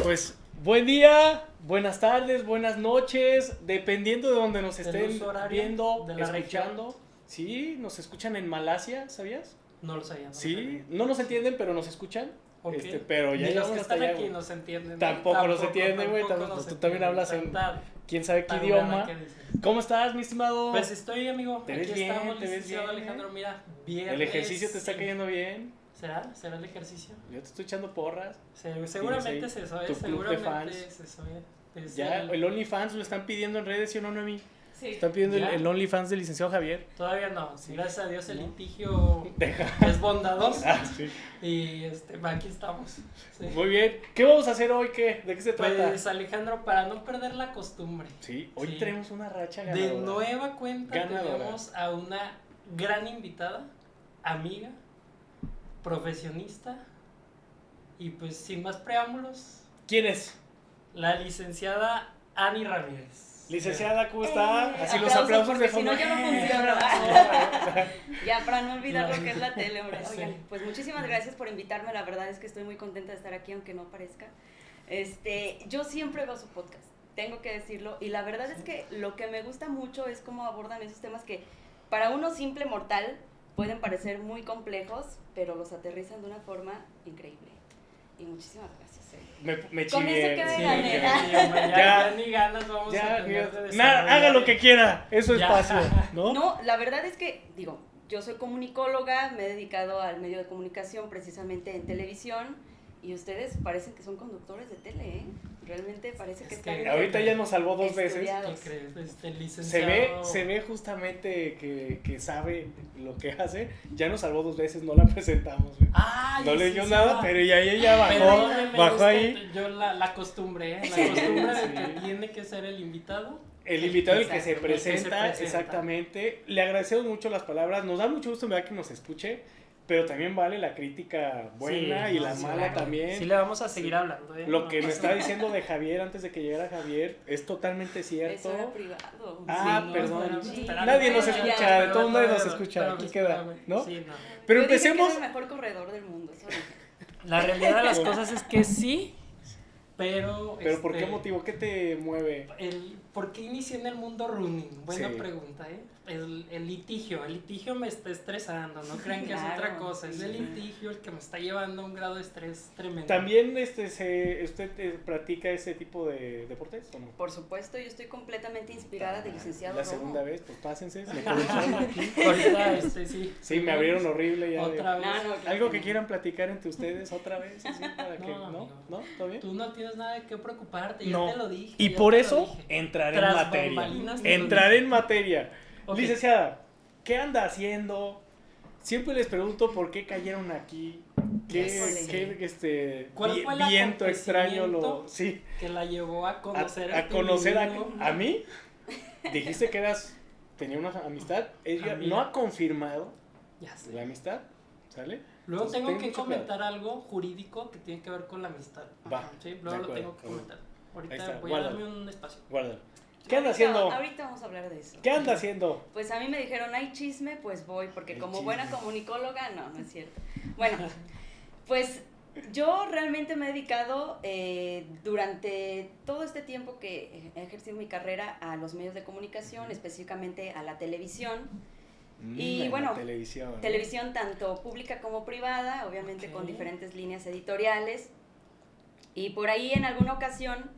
Pues buen día, buenas tardes, buenas noches, dependiendo de donde nos estén viendo, escuchando. Sí, nos escuchan en Malasia, ¿sabías? No lo sabía. Sí, no nos entienden, pero nos escuchan. Okay. Pero ya ni los llegamos que hasta están allá. Aquí nos entienden. Tampoco nos entienden, güey. Tú también hablas en quién sabe qué idioma. ¿Cómo estás, mi estimado? Pues estoy, amigo. ¿Te ves aquí bien? estamos, ¿Te ves licenciado bien? Alejandro. Mira, bien. ¿El ejercicio te está cayendo bien? ¿Será? ¿Será el ejercicio? Yo te estoy echando porras. Seguramente se soy. Seguramente se soy. Ya, el OnlyFans lo están pidiendo en redes, ¿sí o no, Noemí? Sí. Están pidiendo el OnlyFans del licenciado Javier. Todavía no. Sí. Gracias a Dios el litigio es bondadoso. Sí. Y aquí estamos. Sí. Muy bien. ¿Qué vamos a hacer hoy? ¿De qué se trata? Pues Alejandro, para no perder la costumbre. Sí, hoy Sí. tenemos una racha ganadora. De nueva cuenta Ganadora. tenemos a una gran invitada, amiga, profesionista y pues sin más preámbulos, ¿Quién es? la licenciada Ani Ramírez. Licenciada, ¿cómo está? Así los aplausos, aplausos de porque fondo. si no, yo no funciono. Ya, para no olvidar lo que es la tele, hombre. Sí. Oigan, pues muchísimas gracias por invitarme. La verdad es que estoy muy contenta de estar aquí, aunque no parezca. Yo siempre veo su podcast, tengo que decirlo. Y la verdad es que lo que me gusta mucho es cómo abordan esos temas que para uno simple mortal pueden parecer muy complejos, pero los aterrizan de una forma increíble. Y muchísimas gracias. Me Con chingué. eso queda Sí, gané. Ya ni ganas vamos a Ya, tener de nada, desarrollar. haga lo que quiera, es su Ya. espacio, ¿no? No, la verdad es que, yo soy comunicóloga, me he dedicado al medio de comunicación precisamente en televisión y ustedes parecen que son conductores de tele, ¿eh? Realmente parece que Es están que Ahorita ya nos salvó dos veces. estudiados. ¿Qué crees? Se Licenciado. ve justamente que sabe lo que hace. Ya nos salvó dos veces, no la presentamos, güey. Ay, No sí, leyó sí, nada, va. pero ya ella bajó, Perdónenme, bajó es que ahí. Yo la costumbre, ¿eh? La costumbre de Sí. que tiene que ser el invitado. El invitado, el que se Exacto. presenta, exactamente. Le agradecemos mucho las palabras. Nos da mucho gusto en verdad que nos escuche, pero también vale la crítica buena Sí, y la sí, mala claro. también. Sí, le vamos a seguir hablando, ¿eh? Lo No que me pasa está nada. diciendo de Javier antes de que llegara Javier es totalmente cierto. Eso era privado. Ah, Sí, no, perdón. espérame. Nadie nos Pero ya, escucha, de todo el mundo espérame, nos escucha. espérame, Aquí queda, espérame. ¿no? Sí, no. Pero Yo dije que empecemos. era el mejor corredor del mundo, eso dije. La realidad de las cosas es que sí, pero... Pero ¿por qué motivo? ¿Qué te mueve? ¿Por qué inicié en el mundo running? Buena Sí. pregunta, ¿eh? El litigio me está estresando, no crean que es Claro, otra cosa, es sí. el litigio el que me está llevando a un grado de estrés tremendo. ¿También usted practica ese tipo de deportes o no? Por supuesto, yo estoy completamente inspirada del licenciado La Romo. segunda vez, pues pásense, me comenzaron aquí. Ahorita, sí. Sí, me abrieron horrible ya. Otra vez. No, no, claro Algo que que no. quieran platicar entre ustedes otra vez, así para que, No, ¿no? amigo. ¿No? ¿Todo bien? Tú no tienes nada de qué preocuparte, No. ya te lo dije. Y ya por te lo eso dije. entraré en Tras materia. bambalinas te lo Entraré en materia. Ok. Licenciada, ¿qué anda haciendo? Siempre les pregunto por qué cayeron aquí. ¿Qué ¿Cuál fue el viento extraño acontecimiento sí, que la llevó a conocer a conocer individuo? a mí? Dijiste que tenía una amistad. Ella Amiga. no ha confirmado Ya sé. la amistad, ¿sale? Luego Entonces, tengo ten que mucho comentar algo jurídico que tiene que ver con la amistad. Va, Ajá, sí, de luego lo acuerdo, tengo que cabrón. comentar. Ahí Ahorita está, voy guárdalo. a darme un espacio. Guárdalo. ¿Qué anda haciendo? Ahorita vamos a hablar de eso. ¿Qué anda haciendo? Pues a mí me dijeron, hay chisme, pues voy, porque El como chisme. buena comunicóloga, no es cierto. Bueno, pues yo realmente me he dedicado durante todo este tiempo que he ejercido mi carrera a los medios de comunicación, específicamente a la televisión. Y En bueno, la televisión. ¿no? Televisión tanto pública como privada, obviamente Ok. con diferentes líneas editoriales. Y por ahí en alguna ocasión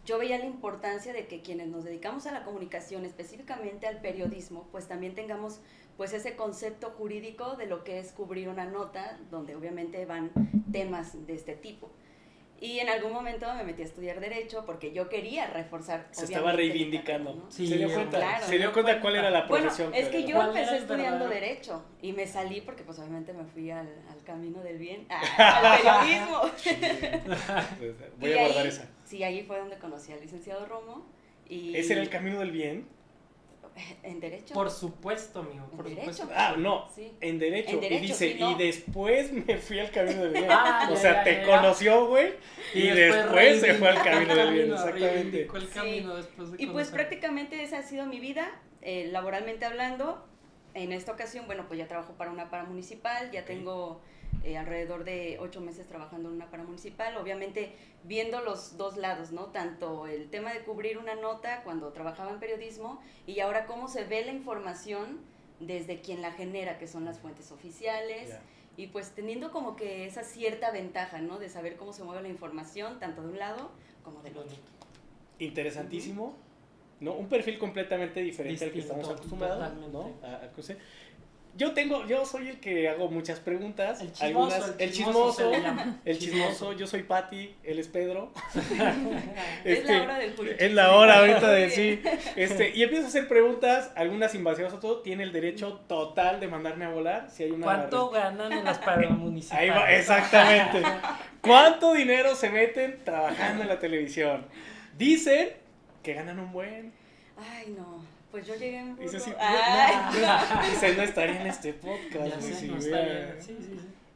yo veía la importancia de que quienes nos dedicamos a la comunicación, específicamente al periodismo, pues también tengamos pues ese concepto jurídico de lo que es cubrir una nota, donde obviamente van temas de este tipo. Y en algún momento me metí a estudiar Derecho porque yo quería reforzar. Se estaba obviamente, mi reivindicando. carrera, ¿no? Sí, se dio cuenta, claro. se dio cuenta cuál era la Bueno, profesión. es que era. yo ¿Cuál era empecé el estudiando verdadero? Derecho y me salí porque pues obviamente me fui al camino del bien, al periodismo. Voy Y a guardar ahí, esa. Sí, ahí fue donde conocí al licenciado Romo. Y ¿Ese era el camino del bien? en Derecho. Por supuesto, amigo. ¿En Por derecho? supuesto. Ah, no, Sí. en derecho. En derecho, y dice, sí, no. y después me fui al camino del bien. Ah, o ya, sea, ya, te ya. conoció, güey, y después se fue al reivindicó camino el del bien, camino, exactamente. reivindicó el Sí. camino después de Y pues conocer. prácticamente esa ha sido mi vida, laboralmente hablando. En esta ocasión, bueno, pues ya trabajo para una paramunicipal, ya Ok. tengo alrededor de 8 meses trabajando en una paramunicipal, obviamente viendo los dos lados, ¿no? Tanto el tema de cubrir una nota cuando trabajaba en periodismo y ahora cómo se ve la información desde quien la genera, que son las fuentes oficiales, y pues teniendo como que esa cierta ventaja, ¿no? De saber cómo se mueve la información, tanto de un lado como del otro. Interesantísimo, ¿no? Un perfil completamente diferente al que estamos acostumbrados, ¿no? Yo soy el que hago muchas preguntas. El chismoso, yo soy Pati, él es Pedro. Es la hora del puro Es la hora ahorita de sí. Y empiezo a hacer preguntas, algunas invasivas o todo. Tiene el derecho total de mandarme a volar. Si hay una ¿Cuánto ganan en las paramunicipales? Ahí va, exactamente. ¿Cuánto dinero se meten trabajando en la televisión? Dicen que ganan un buen. Ay, no. Pues yo llegué en burro. Dice, no estaría en este podcast. Sí.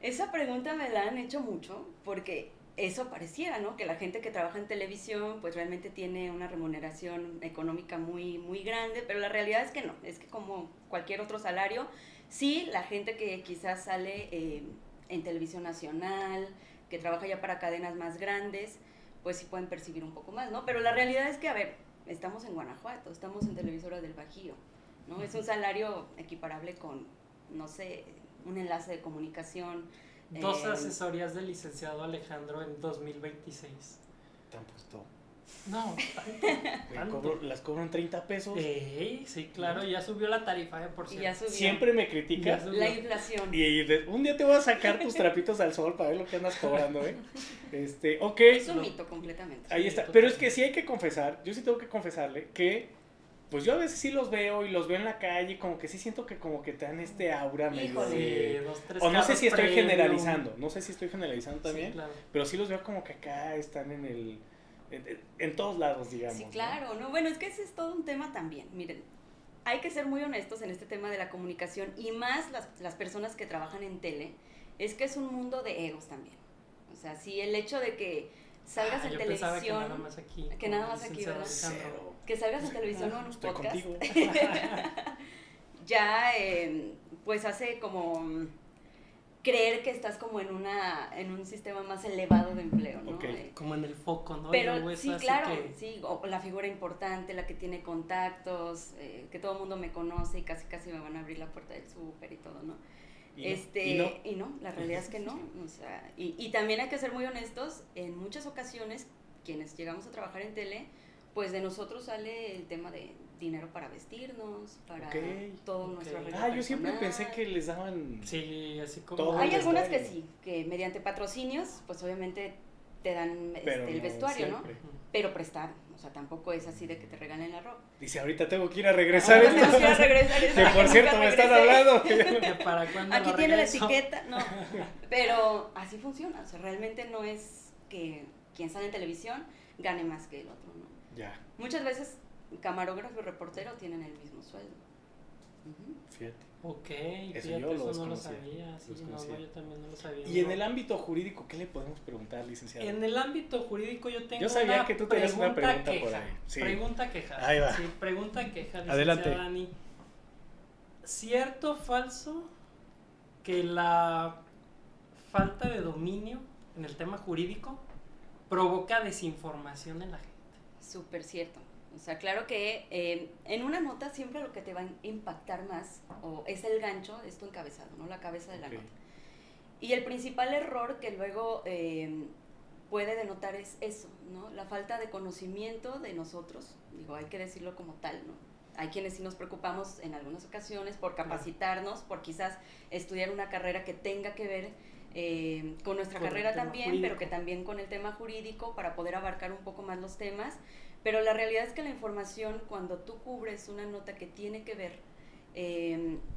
Esa pregunta me la han hecho mucho porque eso pareciera, ¿no? Que la gente que trabaja en televisión pues realmente tiene una remuneración económica muy, muy grande, pero la realidad es que no, es que como cualquier otro salario, sí, la gente que quizás sale en televisión nacional, que trabaja ya para cadenas más grandes, pues sí pueden percibir un poco más, ¿no? Pero la realidad es que, a ver, estamos en Guanajuato, estamos en Televisora del Bajío, ¿no? Es un salario equiparable con, no sé, un enlace de comunicación. 2 asesorías del licenciado Alejandro en 2026. Tampoco. No, tanto. Las cobran 30 pesos. Sí, claro, ya subió la tarifa, por cierto. Ya subió. Siempre me criticas. La inflación. Y un día te voy a sacar tus trapitos al sol para ver lo que andas cobrando, ¿eh? Ok. Es un mito completamente. Ahí está. Pero es que sí hay que confesar, yo sí tengo que confesarle que, pues yo a veces sí los veo y los veo en la calle, como que sí siento que como que te dan este aura medio de... O no sé si estoy generalizando, también, sí, claro. Pero sí los veo como que acá están en todos lados, digamos. Sí, claro, ¿no? Bueno, es que ese es todo un tema también. Miren, hay que ser muy honestos en este tema de la comunicación y más las personas que trabajan en tele, es que es un mundo de egos también. O sea, sí, el hecho de que salgas en televisión, que nada más aquí, ¿verdad? Cero. Que salgas en televisión o en un Estoy podcast, contigo. ya pues hace como creer que estás como en un sistema más elevado de empleo, ¿no? Okay. Como en el foco, ¿no? Pero sí, claro, sí, o la figura importante, la que tiene contactos, que todo el mundo me conoce y casi me van a abrir la puerta del súper y todo, ¿no? Y no, la realidad es que no, o sea, y también hay que ser muy honestos, en muchas ocasiones, quienes llegamos a trabajar en tele, pues de nosotros sale el tema de dinero para vestirnos, para todo nuestro arreglo personal. Yo siempre pensé que les daban... Sí, así como... todo. Hay algunas que sí, que mediante patrocinios, pues obviamente te dan el vestuario, siempre, ¿no? Pero prestar, o sea, tampoco es así de que te regalen la ropa. Dice, ahorita tengo que ir a regresar esto. Tengo que ir a regresar. Que por cierto me están hablando. ¿Para cuándo aquí tiene la etiqueta, no. Pero así funciona, o sea, realmente no es que quien sale en televisión gane más que el otro, ¿no? Ya. Muchas veces camarógrafo y reportero tienen el mismo sueldo. Fíjate. Ok, eso fíjate, yo eso no lo sabía. Sí, yo también no lo sabía. Y en el ámbito jurídico, ¿qué le podemos preguntar, licenciado? En el ámbito jurídico yo sabía que tú tenías una pregunta queja, por ahí. Sí. Pregunta queja. Ahí va. Sí, pregunta queja, licenciada Adelante. Dani. ¿Cierto o falso que la falta de dominio en el tema jurídico provoca desinformación en la gente? Súper cierto. O sea, claro que en una nota siempre lo que te va a impactar más o es el gancho, es tu encabezado, ¿no? La cabeza de la nota. Y el principal error que luego puede denotar es eso, ¿no? La falta de conocimiento de nosotros, digo, hay que decirlo como tal, ¿no? Hay quienes sí nos preocupamos en algunas ocasiones por capacitarnos, por quizás estudiar una carrera que tenga que ver con nuestra carrera también, jurídico, pero que también con el tema jurídico para poder abarcar un poco más los temas. Pero la realidad es que la información, cuando tú cubres una nota que tiene que ver,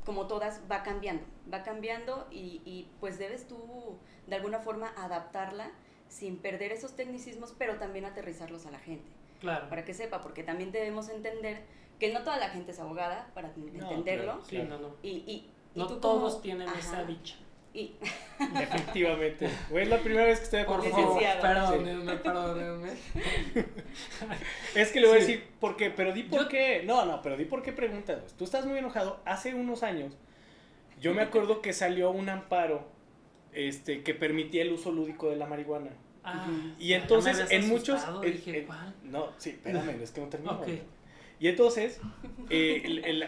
como todas, va cambiando y pues debes tú de alguna forma adaptarla sin perder esos tecnicismos, pero también aterrizarlos a la gente. Claro. Para que sepa, porque también debemos entender que no toda la gente es abogada para entenderlo. Claro. Sí, no. Y no tú todos tienen esa dicha. Efectivamente. Es la primera vez que estoy con licenciado. Perdónenme. Es que le voy a decir por qué, pero di por qué. No, pero di por qué preguntas. Tú estás muy enojado. Hace unos años, yo me acuerdo que salió un amparo que permitía el uso lúdico de la marihuana. Ah, y entonces ya me en muchos... dije, ¿cuál? No, sí, espérame, es que no termino. Okay. Y entonces,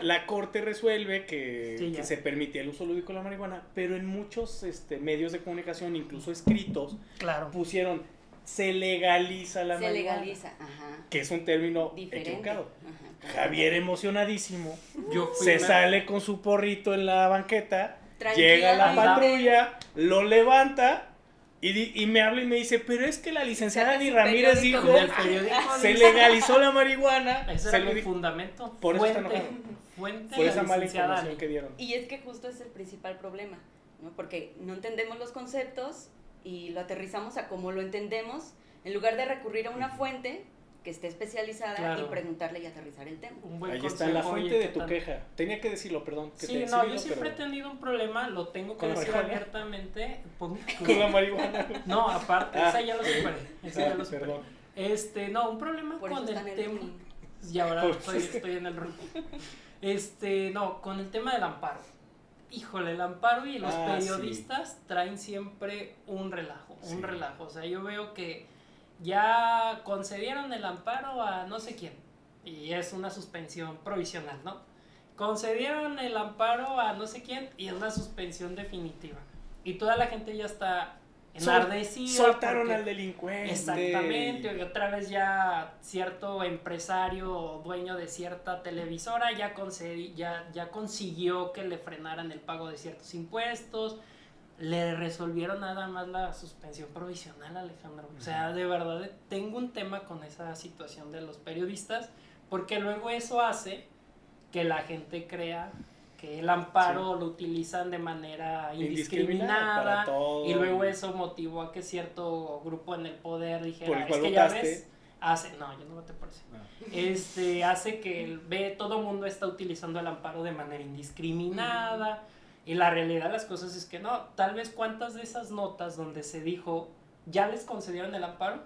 la corte resuelve que Sí, se permitía el uso lúdico de la marihuana, pero en muchos medios de comunicación, incluso escritos, claro, pusieron se legaliza la marihuana. Se legaliza, ajá. Que es un término Diferente. equivocado. Ajá. Javier, emocionadísimo, yo fui se sale con su porrito en la banqueta, llega la Tranquilamente. patrulla, lo levanta y me habla y me dice, pero es que la licenciada Saca Ani su Ramírez periódico. dijo, En el periódico se dice- legalizó la marihuana. Ese se era lo mi dijo. fundamento. Por eso está fuente, enojado. fuente Por la esa mala licenciada información Ani. que dieron. Y es que justo es el principal problema, ¿no? Porque no entendemos los conceptos y lo aterrizamos a como lo entendemos, en lugar de recurrir a una fuente que esté especializada Claro. y preguntarle y aterrizar el tema. Un buen Ahí está la consejo, fuente oye, de ¿qué tu tal? queja. Tenía que decirlo, perdón. Que Sí, te no, yo exhibí, siempre he pero tenido un problema, lo tengo que ¿Con la decir marihuana? abiertamente. con la marihuana. No, aparte, esa ya lo superé. Esa ya lo superé. Perdón. No, un problema Por eso con está el en el tema. running. Y ahora Por estoy en el running. No, con el tema del amparo. Híjole, el amparo y los periodistas traen siempre un relajo, Sí. O sea, yo veo que ya concedieron el amparo a no sé quién y es una suspensión provisional, ¿no? Concedieron el amparo a no sé quién y es una suspensión definitiva. Y toda la gente ya está enardecida. Soltaron porque- al delincuente. Exactamente, y otra vez ya cierto empresario o dueño de cierta televisora ya consiguió que le frenaran el pago de ciertos impuestos, le resolvieron nada más la suspensión provisional, Alejandro. O sea, de verdad tengo un tema con esa situación de los periodistas, porque luego eso hace que la gente crea que el amparo lo utilizan de manera indiscriminada para todo. y luego eso motivó a que cierto grupo en el poder Por dijera, el es cual que ya votaste. ves, no, yo no voté por eso. Ah. Hace que todo mundo está utilizando el amparo de manera indiscriminada y la realidad de las cosas es que no, tal vez cuántas de esas notas donde se dijo ya les concedieron el amparo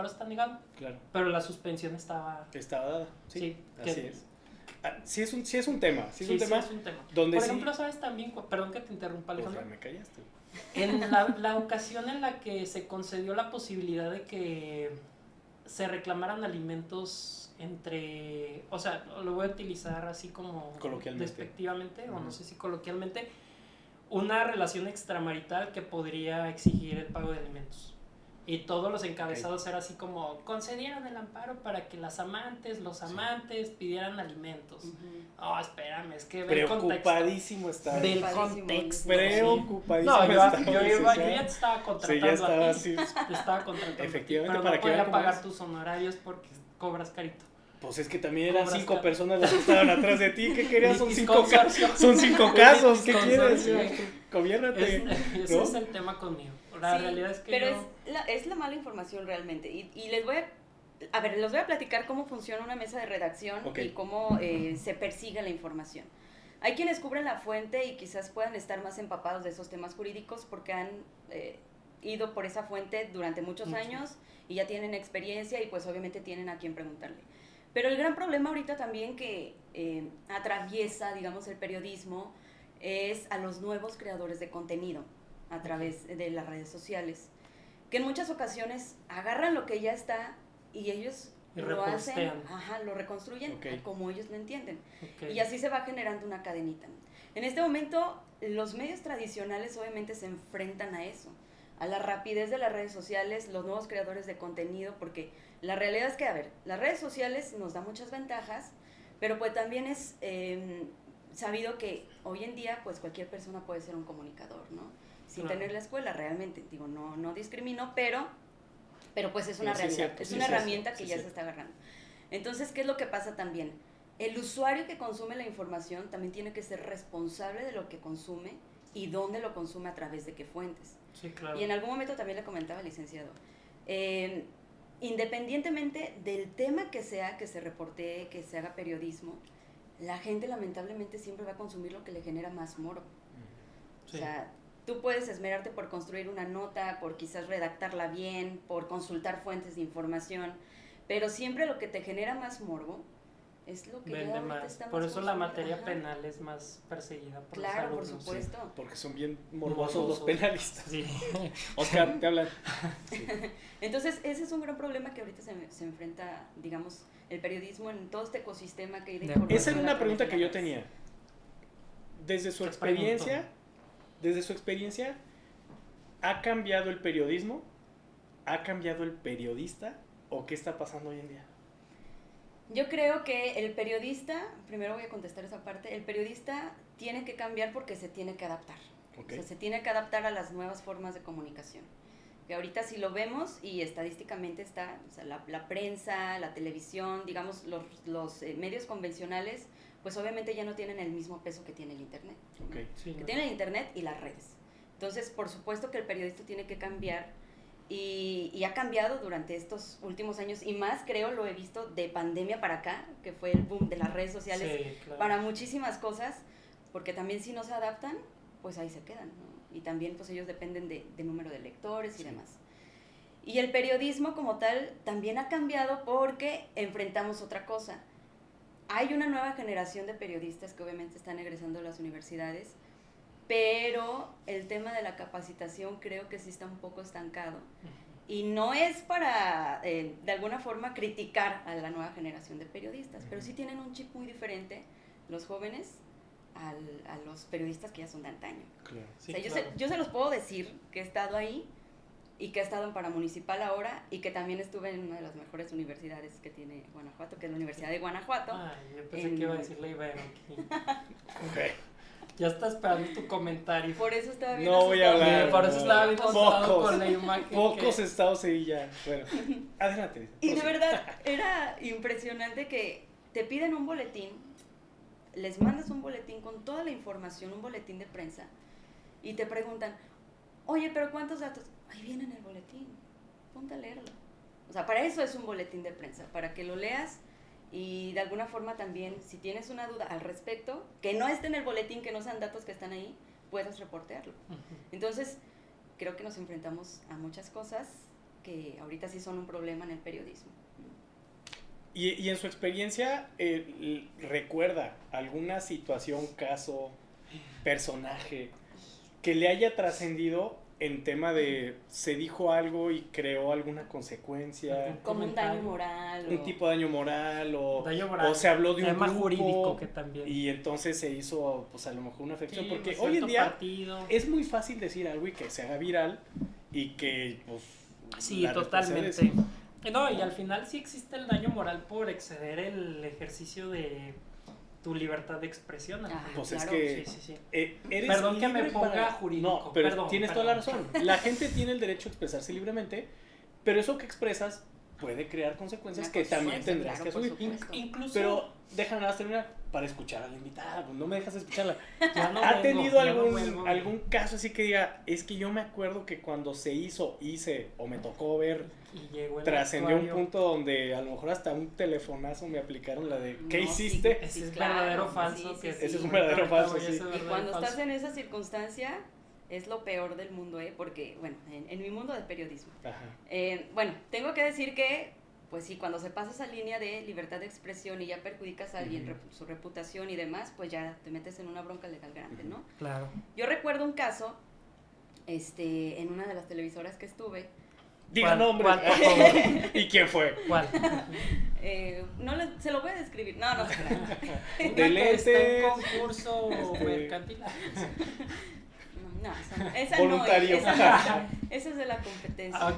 está negado, Claro. pero la suspensión estaba... Estaba dada. Sí, Sí, así que- es. Sí es un tema. Sí es un tema. es un tema. Donde Por sí- ejemplo, ¿sabes también? Perdón que te interrumpa, Pues Alejandro. ya me callaste. En la ocasión en la que se concedió la posibilidad de que se reclamaran alimentos entre, o sea, lo voy a utilizar así como Coloquialmente. despectivamente, o no sé si coloquialmente, una relación extramarital que podría exigir el pago de alimentos. Y todos los encabezados era así como, concedieron el amparo para que los amantes pidieran alimentos. Oh, espérame, es que ve el contexto. Preocupadísimo estaba. Del Preocupadísimo. contexto. Preocupadísimo. No, yo estaba, ya te licenciada. estaba contratando Sí, ya estaba a ti. así. Te estaba contratando. Efectivamente, pero para no que vean podía cómo pagar es. tus honorarios porque cobras carito. Pues es que también eran Cobras 5 caro. personas las que estaban atrás de ti. ¿Qué querías? Son Litis 5 consorcio. Son 5 casos. ¿Qué Consorcio. quieres? Gobiérnate. Ese ¿no? es el tema conmigo. La Sí, realidad es que pero yo... es la mala información realmente. Y les voy les voy a platicar cómo funciona una mesa de redacción Ok. y cómo se persigue la información. Hay quienes cubren la fuente y quizás puedan estar más empapados de esos temas jurídicos porque han ido por esa fuente durante muchos años y ya tienen experiencia y pues obviamente tienen a quien preguntarle. Pero el gran problema ahorita también que atraviesa, digamos, el periodismo es a los nuevos creadores de contenido a través de las redes sociales, que en muchas ocasiones agarran lo que ya está y ellos Y lo hacen, repostean. lo reconstruyen Ok. como ellos lo entienden. Ok. Y así se va generando una cadenita. En este momento, los medios tradicionales obviamente se enfrentan a eso, a la rapidez de las redes sociales, los nuevos creadores de contenido, porque la realidad es que, a ver, las redes sociales nos dan muchas ventajas, pero pues también es sabido que hoy en día pues cualquier persona puede ser un comunicador, ¿no? Sin Claro. tener la escuela realmente, digo, no discrimino, pero pues es una Pero sí es realidad, cierto, es sí una es cierto, herramienta que sí es ya se cierto. está agarrando. Entonces, ¿qué es lo que pasa también? El usuario que consume la información también tiene que ser responsable de lo que consume y dónde lo consume, a través de qué fuentes. Sí, claro. Y en algún momento también le comentaba al licenciado, independientemente del tema que sea, que se reportee, que se haga periodismo, la gente lamentablemente siempre va a consumir lo que le genera más morbo. Sí. O sea, tú puedes esmerarte por construir una nota, por quizás redactarla bien, por consultar fuentes de información, pero siempre lo que te genera más morbo es lo que vende más. Por eso la materia penal es más perseguida por los alumnos. Claro, por supuesto. Sí, porque son bien morbosos los penalistas. Sí. Oscar, te hablan. Sí. Entonces, ese es un gran problema que ahorita se enfrenta, digamos, el periodismo en todo este ecosistema que hay de información. Esa era una pregunta que yo tenía. Desde su experiencia, ¿ha cambiado el periodismo? ¿Ha cambiado el periodista? ¿O qué está pasando hoy en día? Yo creo que el periodista, primero voy a contestar esa parte, el periodista tiene que cambiar porque se tiene que adaptar. Okay. O sea, se tiene que adaptar a las nuevas formas de comunicación. Que ahorita si lo vemos y estadísticamente está, o sea, la prensa, la televisión, digamos, los medios convencionales, pues obviamente ya no tienen el mismo peso que tiene el Internet. Okay. Sí, que tiene el Internet y las redes. Entonces, por supuesto que el periodista tiene que cambiar. Y ha cambiado durante estos últimos años y más creo lo he visto de pandemia para acá, que fue el boom de las redes sociales, sí, claro, para muchísimas cosas, porque también si no se adaptan, pues ahí se quedan, ¿no? Y también pues ellos dependen de número de lectores y demás. Y el periodismo como tal también ha cambiado porque enfrentamos otra cosa. Hay una nueva generación de periodistas que obviamente están egresando a las universidades, pero el tema de la capacitación creo que sí está un poco estancado. Y no es para, de alguna forma, criticar a la nueva generación de periodistas, pero sí tienen un chip muy diferente los jóvenes a los periodistas que ya son de antaño. Claro. Sí, o sea, claro. yo se los puedo decir que he estado ahí y que he estado en Paramunicipal ahora y que también estuve en una de las mejores universidades que tiene Guanajuato, que es la Universidad de Guanajuato. Ay, yo pensé que iba a decir la Ibero aquí. Okay. Ya está esperando tu comentario. Por eso estaba bien asustado. No voy a hablar. Por eso estaba bien asustado con la imagen. Pocos estados y ya. Bueno, adelante. Y de verdad, era impresionante que te piden un boletín, les mandas un boletín con toda la información, un boletín de prensa, y te preguntan, oye, pero ¿cuántos datos? Ahí viene en el boletín, ponte a leerlo. O sea, para eso es un boletín de prensa, para que lo leas. Y de alguna forma también, si tienes una duda al respecto, que no esté en el boletín, que no sean datos que están ahí, puedas reportearlo. Entonces, creo que nos enfrentamos a muchas cosas que ahorita sí son un problema en el periodismo. Y en su experiencia, ¿recuerda alguna situación, caso, personaje que le haya trascendido en tema de se dijo algo y creó alguna consecuencia? Como un daño moral. Un tipo de daño moral o se habló de un tema grupo jurídico que también. Y entonces se hizo pues a lo mejor una afección. Sí, porque hoy en día partido. Es muy fácil decir algo y que se haga viral y que pues... Sí, totalmente. No, y al final sí existe el daño moral por exceder el ejercicio de tu libertad de expresión. Pues claro, es que sí. Eres perdón que me ponga jurídico. No, pero tienes toda la razón. La gente tiene el derecho a expresarse libremente, pero eso que expresas puede crear consecuencias que también tendrás que asumir. Incluso... Pero déjame nada terminar para escuchar a la invitada, pues no me dejas escucharla. ¿Ha tenido algún caso así que diga, es que yo me acuerdo que cuando se hice o me tocó ver, trascendió un punto donde a lo mejor hasta un telefonazo me aplicaron la de ¿qué hiciste? Ese es verdadero o falso. Ese es un verdadero falso, sí. Y cuando estás en esa circunstancia es lo peor del mundo, porque, bueno, en mi mundo del periodismo. Bueno, tengo que decir que, pues sí, cuando se pasa esa línea de libertad de expresión y ya perjudicas a alguien, su reputación y demás, pues ya te metes en una bronca legal grande, ¿no? Claro. Yo recuerdo un caso, en una de las televisoras que estuve. Diga nombre. ¿Y quién fue? ¿Cuál? Se lo voy a describir. No se crean. De lentes. Un concurso mercantil. No, esa voluntario. No esa es de la competencia.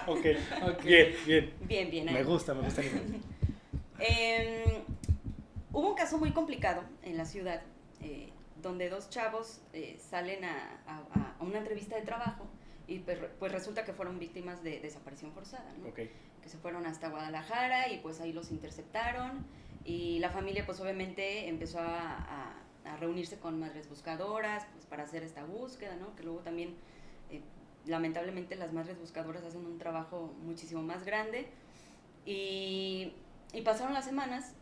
Okay. Bien. Me gusta. Hubo un caso muy complicado en la ciudad, donde dos chavos salen a una entrevista de trabajo y pues resulta que fueron víctimas de desaparición forzada, ¿no? Okay. Que se fueron hasta Guadalajara y pues ahí los interceptaron y la familia pues obviamente empezó a reunirse con madres buscadoras pues para hacer esta búsqueda, ¿no? Que luego también lamentablemente las madres buscadoras hacen un trabajo muchísimo más grande y pasaron las semanas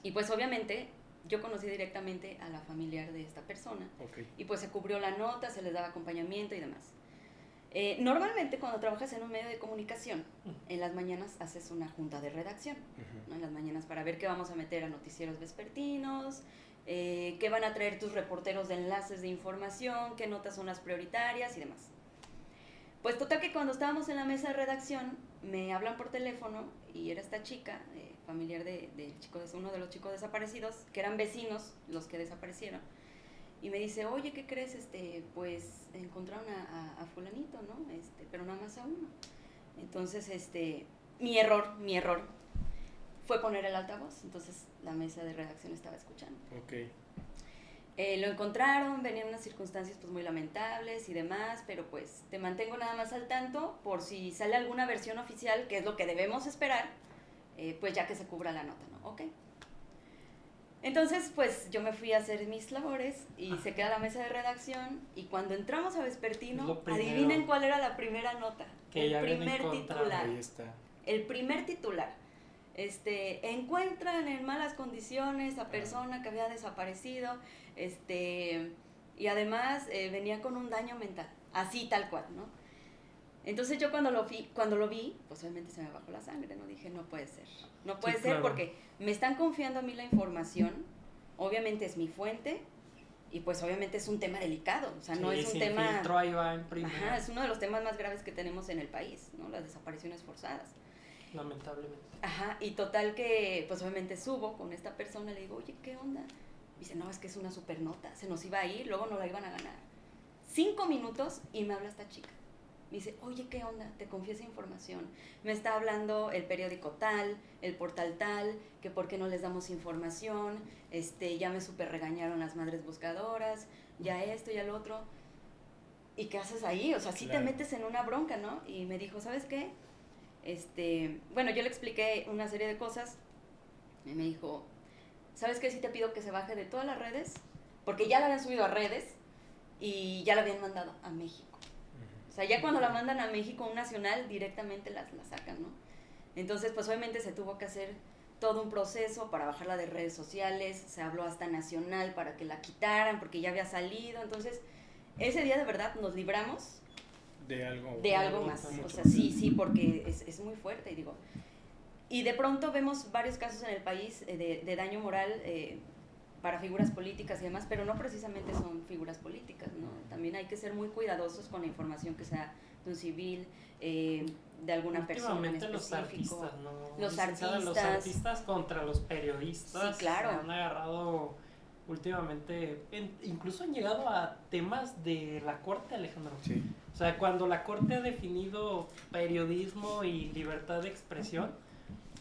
y pues obviamente yo conocí directamente a la familiar de esta persona. Okay. Y pues se cubrió la nota, se les daba acompañamiento y demás. Normalmente cuando trabajas en un medio de comunicación, en las mañanas haces una junta de redacción, ¿no? En las mañanas para ver qué vamos a meter a noticieros vespertinos, qué van a traer tus reporteros de enlaces de información, qué notas son las prioritarias y demás. Pues total que cuando estábamos en la mesa de redacción, me hablan por teléfono y era esta chica, familiar de uno de los chicos desaparecidos, que eran vecinos los que desaparecieron. Y me dice, oye, ¿qué crees? Pues encontraron a fulanito, ¿no? Pero nada más a uno. Entonces, mi error fue poner el altavoz. Entonces, la mesa de redacción estaba escuchando. Ok. Lo encontraron, venían unas circunstancias pues muy lamentables y demás, pero pues te mantengo nada más al tanto por si sale alguna versión oficial, que es lo que debemos esperar, pues ya que se cubra la nota, ¿no? Ok. Entonces, pues yo me fui a hacer mis labores y se queda la mesa de redacción y cuando entramos a vespertino, adivinen cuál era la primera nota. El primer titular. Ahí está. El primer titular. Encuentran en malas condiciones a persona que había desaparecido, y además venía con un daño mental, así tal cual, ¿no? Entonces yo cuando lo vi, pues obviamente se me bajó la sangre, ¿no? Dije, no puede ser sí, claro. Porque me están confiando a mí la información, obviamente es mi fuente, y pues obviamente es un tema delicado, o sea, no es un tema... Filtro, ahí va en primera. Ajá, es uno de los temas más graves que tenemos en el país, ¿no? Las desapariciones forzadas. Lamentablemente. Ajá, y total que, pues obviamente subo con esta persona, le digo, oye, ¿qué onda? Dice, no, es que es una super nota, se nos iba a ir, luego no la iban a ganar. 5 minutos y me habla esta chica. Me dice, oye, ¿qué onda? Te confío esa información. Me está hablando el periódico tal, el portal tal, que por qué no les damos información, ya me super regañaron las madres buscadoras, ya esto, ya lo otro. ¿Y qué haces ahí? O sea, sí claro. Te metes en una bronca, ¿no? Y me dijo, ¿sabes qué? Bueno, yo le expliqué una serie de cosas y me dijo, ¿sabes qué? Sí te pido que se baje de todas las redes, porque ya la habían subido a redes y ya la habían mandado a México. O sea, ya cuando la mandan a México, un nacional, directamente la sacan, ¿no? Entonces, pues obviamente se tuvo que hacer todo un proceso para bajarla de redes sociales, se habló hasta nacional para que la quitaran, porque ya había salido. Entonces, ese día de verdad nos libramos de algo más. O sea, sí, porque es muy fuerte, y de pronto vemos varios casos en el país de daño moral para figuras políticas y demás, pero no precisamente son figuras políticas, ¿no? También hay que ser muy cuidadosos con la información que sea de un civil, de alguna persona en específico. Los artistas contra los periodistas. Sí, claro. Se han agarrado últimamente, incluso han llegado a temas de la Corte, Alejandro. Sí. O sea, cuando la Corte ha definido periodismo y libertad de expresión,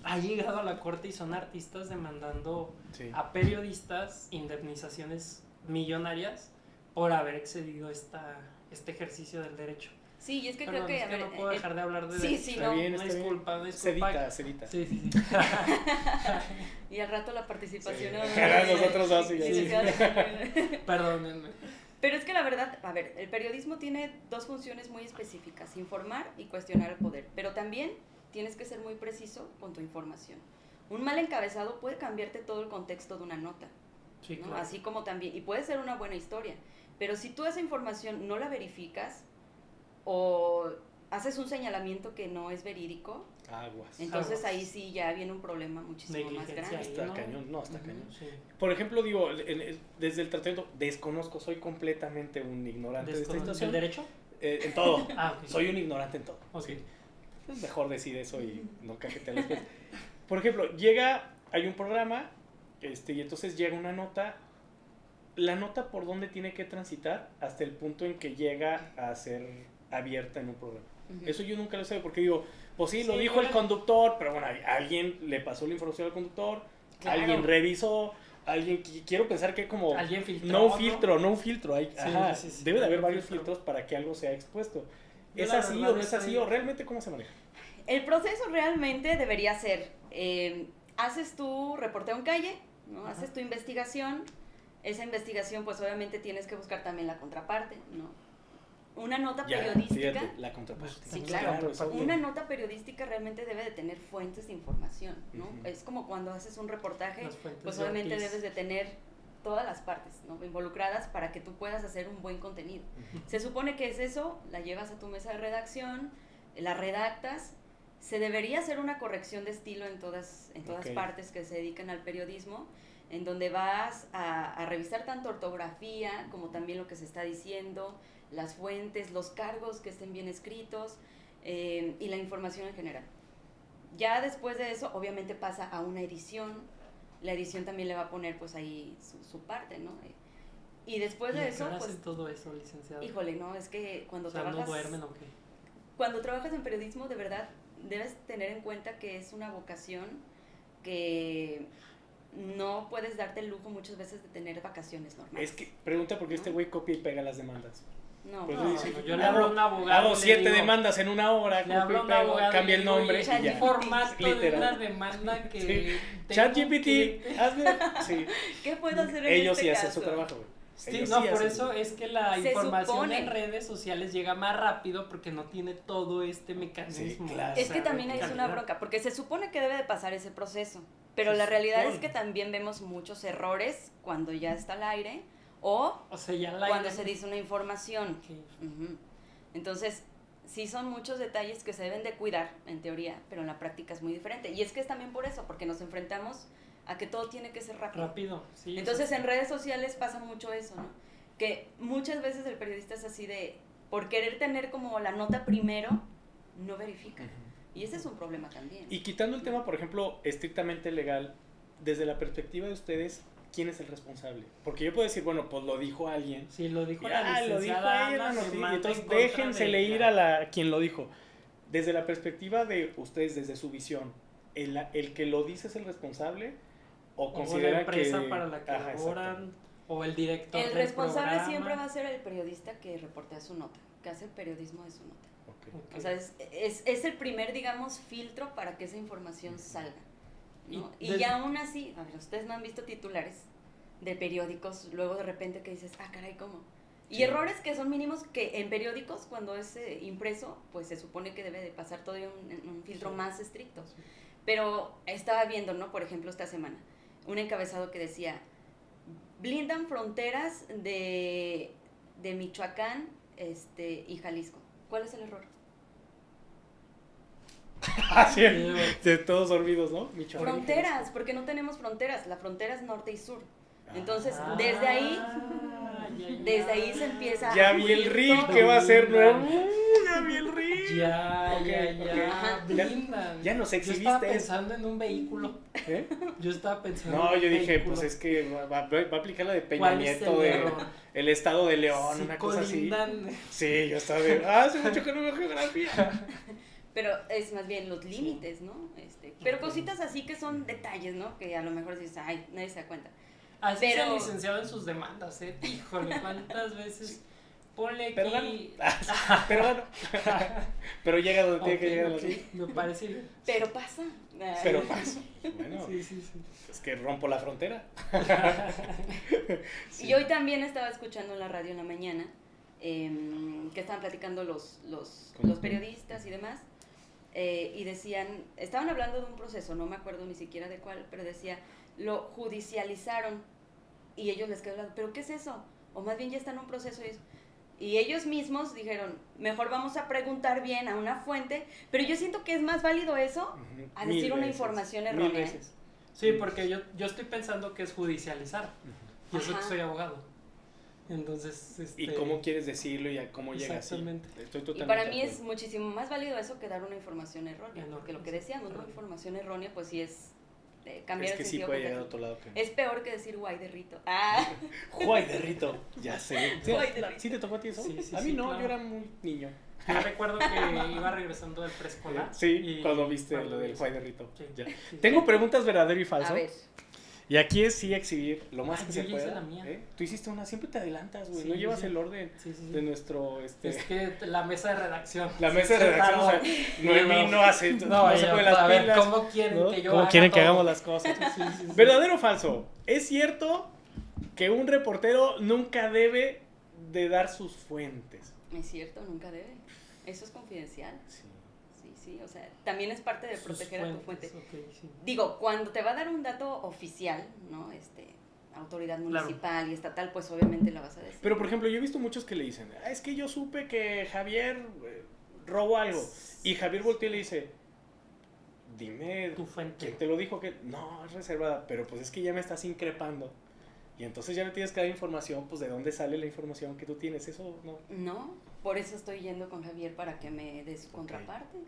ha llegado a la Corte y son artistas demandando a periodistas indemnizaciones millonarias por haber excedido este ejercicio del derecho. Sí, y es que creo que... Es que no puedo dejar de hablar de derecho. Sí, está bien, una disculpa. Sedita. Sí. Y al rato la participación... Sí. Nosotros dos. Sí. Perdónenme. Pero es que la verdad, a ver, el periodismo tiene 2 funciones muy específicas, informar y cuestionar el poder, pero también tienes que ser muy preciso con tu información. Un mal encabezado puede cambiarte todo el contexto de una nota, sí, ¿no? Claro. Así como también, y puede ser una buena historia, pero si tú esa información no la verificas o haces un señalamiento que no es verídico, entonces ahí sí ya viene un problema muchísimo más grande. Está cañón. Sí. Por ejemplo, desde el tratamiento, desconozco, soy completamente un ignorante de esta situación. ¿El derecho? En todo. Okay. Soy un ignorante en todo. Okay. Es mejor decir eso y no cajetear las cosas. Por ejemplo, hay un programa, y entonces llega una nota. La nota por dónde tiene que transitar hasta el punto en que llega a ser abierta en un programa. Eso yo nunca lo sé, porque pues sí, lo dijo el conductor, pero bueno, alguien le pasó la información al conductor, claro. Alguien revisó, quiero pensar que como alguien filtró, no un filtro, debe de haber varios filtros para que algo sea expuesto. ¿Es así o no es así? ¿O realmente cómo se maneja? El proceso realmente debería ser, haces tu reporteo en calle, ¿no? Haces tu investigación, esa investigación pues obviamente tienes que buscar también la contraparte, ¿no? Una nota periodística. Fíjate, la contraparte. Sí, claro. Una nota periodística realmente debe de tener fuentes de información, ¿no? Es como cuando haces un reportaje, pues obviamente debes de tener todas las partes, ¿no? Involucradas para que tú puedas hacer un buen contenido. Se supone que es eso, la llevas a tu mesa de redacción, la redactas, se debería hacer una corrección de estilo en todas partes que se dedican al periodismo, en donde vas a revisar tanto ortografía como también lo que se está diciendo, las fuentes, los cargos que estén bien escritos y la información en general. Ya después de eso, obviamente pasa a una edición. La edición también le va a poner pues ahí su parte, ¿no? Y después de eso, ¿Qué pues... hacen todo eso, licenciado? Híjole, no, es que cuando trabajas... ¿no duermen o qué? Cuando trabajas en periodismo, de verdad, debes tener en cuenta que es una vocación que no puedes darte el lujo muchas veces de tener vacaciones normales. Es que, pregunta porque este güey copia y pega las demandas. No, pues yo le hablo a un abogado. Hago 7 demandas en una hora, le hablo a un abogado, cambia el nombre y ya. Formato de una demanda que... Sí. ChatGPT, hazme... Sí. ¿Qué puedo hacer en Ellos este sí caso? hacen su trabajo, güey. Sí, no, por eso es que la información en redes sociales llega más rápido porque no tiene todo este mecanismo. Sí, claro. Es que también hay una bronca, porque se supone que debe de pasar ese proceso, pero la realidad es que también vemos muchos errores cuando ya está al aire o sea, ya cuando se dice una información. Okay. Entonces, sí son muchos detalles que se deben de cuidar, en teoría, pero en la práctica es muy diferente. Y es que es también por eso, porque nos enfrentamos a que todo tiene que ser rápido. Sí. Entonces, en redes sociales pasa mucho eso, ¿no? Que muchas veces el periodista es así de, por querer tener como la nota primero, no verifica. Y ese es un problema también. Y quitando el tema, por ejemplo, estrictamente legal, desde la perspectiva de ustedes, ¿quién es el responsable? Porque yo puedo decir, bueno, pues lo dijo alguien. Sí, lo dijo la licenciada Ana, y entonces déjensele ir a quien lo dijo. Desde la perspectiva de ustedes, desde su visión, ¿el que lo dice es el responsable? ¿O consideran la empresa que... para la que laboran, o el director el del responsable programa? Siempre va a ser el periodista que reportea su nota, que hace el periodismo de su nota. Okay. O sea, es el primer, digamos, filtro para que esa información salga, ¿no? Y ya aún así, a ver, ustedes no han visto titulares de periódicos, luego de repente que dices, ah, caray, ¿cómo? Y errores que son mínimos, que en periódicos, cuando es impreso, pues se supone que debe de pasar todavía un filtro más estricto. Sí. Pero estaba viendo, ¿no? Por ejemplo, esta semana, un encabezado que decía, blindan fronteras de Michoacán y Jalisco. ¿Cuál es el error? Sí, de todos dormidos, ¿no? Michoacán. Fronteras, porque no tenemos fronteras, la frontera es norte y sur. Entonces, desde ahí se empieza... Ya vi el reel que va a ser nuevo. Ya vi el reel. Ya nos exhibiste. Yo estaba pensando en un vehículo. Yo estaba pensando No, yo dije, pues es que va a aplicar la de Peña Nieto, el estado de León, una cosa así. Sí, yo estaba de... hace mucho que no veo geografía. Pero es más bien los límites, ¿no? Pero cositas así que son detalles, ¿no? Que a lo mejor dices, ay, nadie se da cuenta. Así es el licenciado en sus demandas, Híjole, ¿cuántas veces? Ponle aquí... Pero llega donde tiene que llegar. Me parece bien. Pero pasa. Bueno, sí. Es que rompo la frontera. Sí. Y hoy también estaba escuchando en la radio en la mañana que estaban platicando los periodistas y demás. Y decían, estaban hablando de un proceso, no me acuerdo ni siquiera de cuál, pero decía, lo judicializaron y ellos les quedó, ¿pero qué es eso? O más bien ya está en un proceso y eso. Y ellos mismos dijeron, mejor vamos a preguntar bien a una fuente, pero yo siento que es más válido eso a decir una información errónea. Sí, porque yo estoy pensando que es judicializar, y eso que soy abogado. Entonces, ¿y cómo quieres decirlo y a cómo llega así? Estoy totalmente y para mí es muchísimo más válido eso que dar una información errónea, porque lo que decíamos, ¿no? Información errónea, pues sí es cambiar el sentido. Es que sí puede llegar a otro lado. Es peor que decir guay de rito. Guay de rito, ya sé. ¿Sí te tocó a ti eso? Sí, a mí no, claro. Yo era muy niño. Yo recuerdo que iba regresando del preescolar. Sí, cuando viste lo del guay de rito. Sí. Ya. Tengo preguntas verdadero y falso. A ver. Y aquí es sí exhibir lo más que se pueda. Hice la mía. Tú hiciste una, siempre te adelantas, güey. No llevas el orden de nuestro. Es que la mesa de redacción. La mesa de redacción, o sea, Noemí no hace. No se pone las a ver, pilas. ¿cómo quieren que yo ¿Cómo haga quieren que todo? hagamos las cosas? Sí. ¿Verdadero o falso? ¿Es cierto que un reportero nunca debe de dar sus fuentes? Es cierto, nunca debe. Eso es confidencial. Sí, o sea, también es parte de proteger a tu fuente. Okay, sí. Digo, cuando te va a dar un dato oficial, ¿no? autoridad municipal y estatal, pues obviamente la vas a decir. Pero, por ejemplo, yo he visto muchos que le dicen, es que yo supe que Javier robó algo. Y Javier voltea y le dice, dime, tu fuente. ¿quién te lo dijo? Que no, es reservada, pero pues es que ya me estás increpando. Y entonces ya me tienes que dar información, pues de dónde sale la información que tú tienes, eso no. No, por eso estoy yendo con Javier para que me dé su contraparte.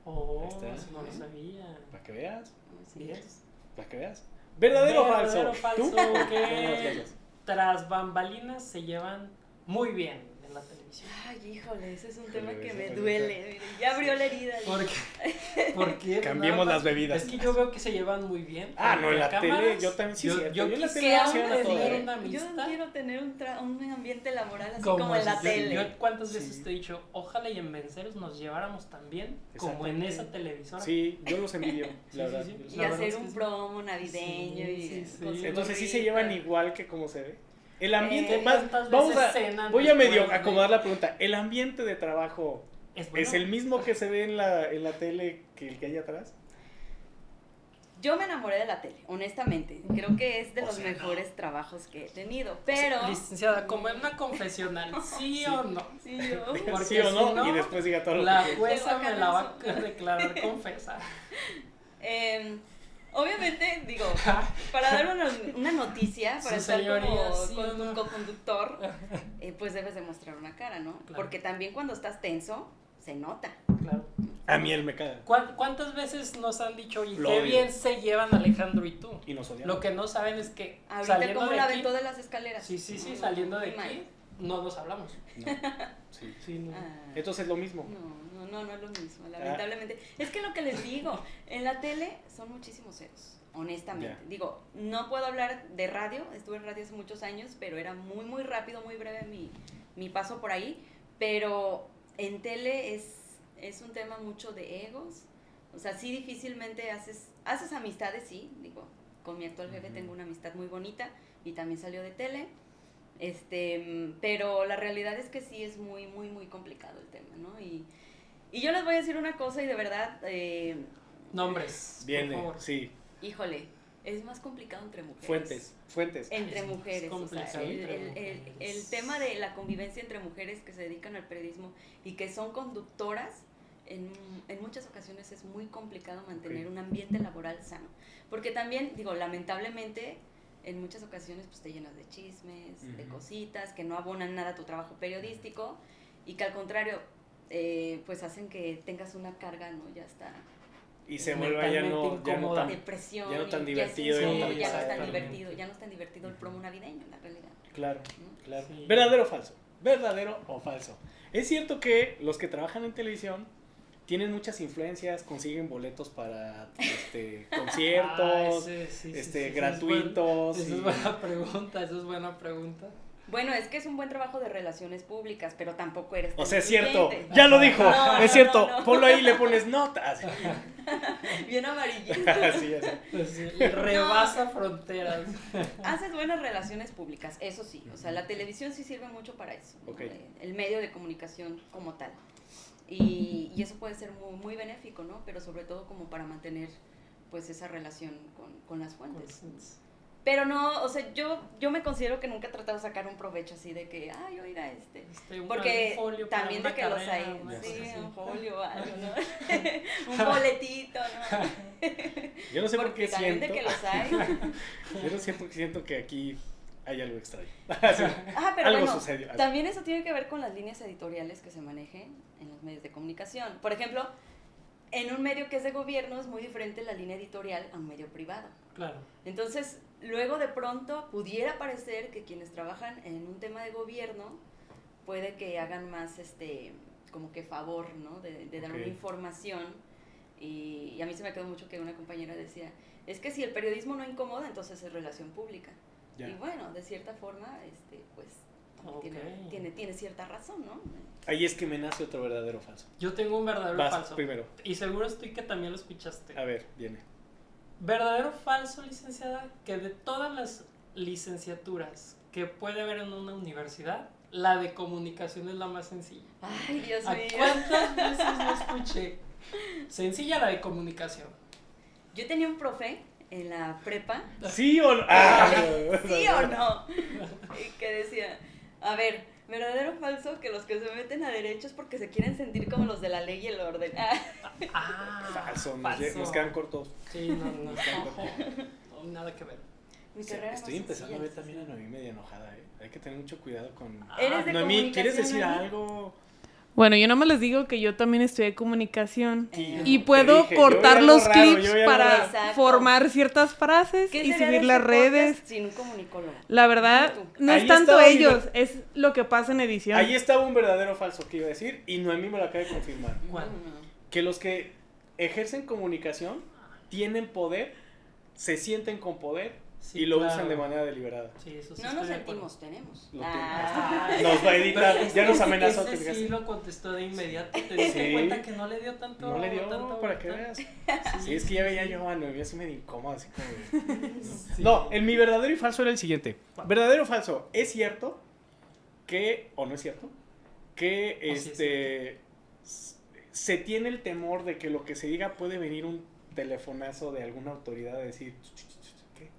Oh, no lo sabía. Para que veas. Así es. Para que veas. ¿Verdadero o falso? ¿Verdadero o falso? ¿Tú? Que tras bambalinas se llevan muy bien en la televisión. Ay, híjole, ese es un tema que me duele. Mire, ya abrió la herida. ¿Por qué? Cambiemos las bebidas. Es que yo veo que se llevan muy bien. No, en la tele, yo también sí. Yo en la quisiera tele tener una amistad. Yo quiero tener un ambiente laboral así como en la tele. Yo cuántas veces te he dicho, ojalá y en Venceros nos lleváramos tan bien como en esa televisora. Sí, yo los envidio, la verdad. Y hacer un promo navideño y entonces sí se llevan igual que como se ve. El ambiente, voy a a medio acomodar la pregunta. ¿El ambiente de trabajo es el mismo que se ve en la tele que el que hay atrás? Yo me enamoré de la tele, honestamente. Creo que es de los mejores trabajos que he tenido, pero... Licenciada, como en una confesional, ¿sí o no? Sí, yo. Porque sí o no, y después diga todo lo que la jueza me la va a declarar confesa. Obviamente, digo, para dar una noticia, para estar con tu co-conductor, pues debes demostrar una cara, ¿no? Claro. Porque también cuando estás tenso, se nota. Claro. A mí él me caga. ¿Cuántas veces nos han dicho, y qué bien se llevan Alejandro y tú? Y nos odiamos. Lo que no saben es que ahorita como la aventó de las escaleras. Sí, saliendo de aquí, no nos hablamos. No. Sí. No. Entonces es lo mismo. No es lo mismo, lamentablemente. Es que lo que les digo, en la tele son muchísimos ceros, honestamente. Digo, no puedo hablar de radio, estuve en radio hace muchos años, pero era muy, muy rápido, muy breve mi paso por ahí. Pero en tele es un tema mucho de egos. O sea, sí difícilmente haces amistades, sí. Digo, con mi actual jefe tengo una amistad muy bonita y también salió de tele. Pero la realidad es que sí es muy, muy, muy complicado el tema, ¿no? Y yo les voy a decir una cosa y de verdad... nombres, viene, por favor. Sí. Híjole, es más complicado entre mujeres. Fuentes. Entre mujeres, o sea, mujeres. El tema de la convivencia entre mujeres que se dedican al periodismo y que son conductoras, en muchas ocasiones es muy complicado mantener un ambiente laboral sano. Porque también, digo, lamentablemente... En muchas ocasiones pues te llenas de chismes, de cositas que no abonan nada a tu trabajo periodístico y que al contrario pues hacen que tengas una carga, ¿no? Ya está. Y se vuelva ya no tan depresión, ya no tan divertido. Ya no es tan divertido el promo navideño en la realidad. Claro, ¿no? claro. Sí. ¿Verdadero o falso? ¿Verdadero o falso? Es cierto que los que trabajan en televisión tienen muchas influencias, consiguen boletos para conciertos, gratuitos. Esa es buena pregunta. Bueno, es que es un buen trabajo de relaciones públicas, pero tampoco eres... O sea, es cierto, ya lo dijo, es cierto, ponlo ahí y le pones notas. Bien amarillito. Así es. Rebasa fronteras. Haces buenas relaciones públicas, eso sí, o sea, la televisión sí sirve mucho para eso, ¿no? El medio de comunicación como tal. Y eso puede ser muy, muy benéfico, ¿no? Pero sobre todo como para mantener, pues, esa relación con las fuentes. Pero no, o sea, yo me considero que nunca he tratado de sacar un provecho así de que, ay, oiga, porque también de que los hay, un folio, algo, ¿no? Un boletito, ¿no? Yo no sé por qué también siento. De que los hay. Yo no sé por qué siento que aquí hay algo extraño. Pero algo bueno, sucedió. También eso tiene que ver con las líneas editoriales que se manejen en los medios de comunicación. Por ejemplo, en un medio que es de gobierno es muy diferente la línea editorial a un medio privado. Claro. Entonces, luego de pronto pudiera parecer que quienes trabajan en un tema de gobierno puede que hagan más como que favor, ¿no? De dar una información. Y a mí se me quedó mucho que una compañera decía, es que si el periodismo no incomoda, entonces es relación pública. Y bueno, de cierta forma, pues tiene cierta razón, ¿no? Ahí es que me nace otro verdadero o falso. Yo tengo un verdadero o falso. Primero. Y seguro estoy que también lo escuchaste. A ver, viene. ¿Verdadero o falso, licenciada, que de todas las licenciaturas que puede haber en una universidad, la de comunicación es la más sencilla? Ay, Dios mío. ¿Cuántas veces lo escuché? Sencilla la de comunicación. Yo tenía un profe en la prepa. ¿Sí o no? ¿Sí o no? Y que decía, a ver, verdadero o falso que los que se meten a derecho es porque se quieren sentir como los de la ley y el orden. Falso, nos quedan cortos. Sí, no, nada que ver. Mi carrera estoy empezando a ver también a Noemí media enojada, Hay que tener mucho cuidado con... ¿Eres de Noemí, ¿quieres decir comunicación, algo? Bueno, yo nomás les digo que yo también estudié comunicación Sí, y puedo dije, cortar los clips para Exacto. formar ciertas frases y subir las redes. Sin un comunicólogo. La verdad, no Ahí es tanto estaba ellos, es lo que pasa en edición. Ahí estaba un verdadero o falso que iba a decir y Noemí me lo acaba de confirmar. ¿Cuál? Que los que ejercen comunicación tienen poder, se sienten con poder Sí, y lo claro. usan de manera deliberada. Sí, eso sí No estoy nos de acuerdo. sentimos, tenemos. Lo Ay. Nos va a editar, Pero ya nos ese- amenazó. ese ¿te sí fijaste? lo contestó de inmediato. ¿Te diste Sí. cuenta que no le dio tanto? No le dio, tanto para que vuelta? veas. Sí, es que ya veía yo a Noemí así medio incómoda, así como de... Sí. No, en mi verdadero y falso era el siguiente. Verdadero o falso, ¿es cierto que, o no es cierto, que O sí es se tiene el temor de que lo que se diga puede venir un telefonazo de alguna autoridad a decir, ¿qué?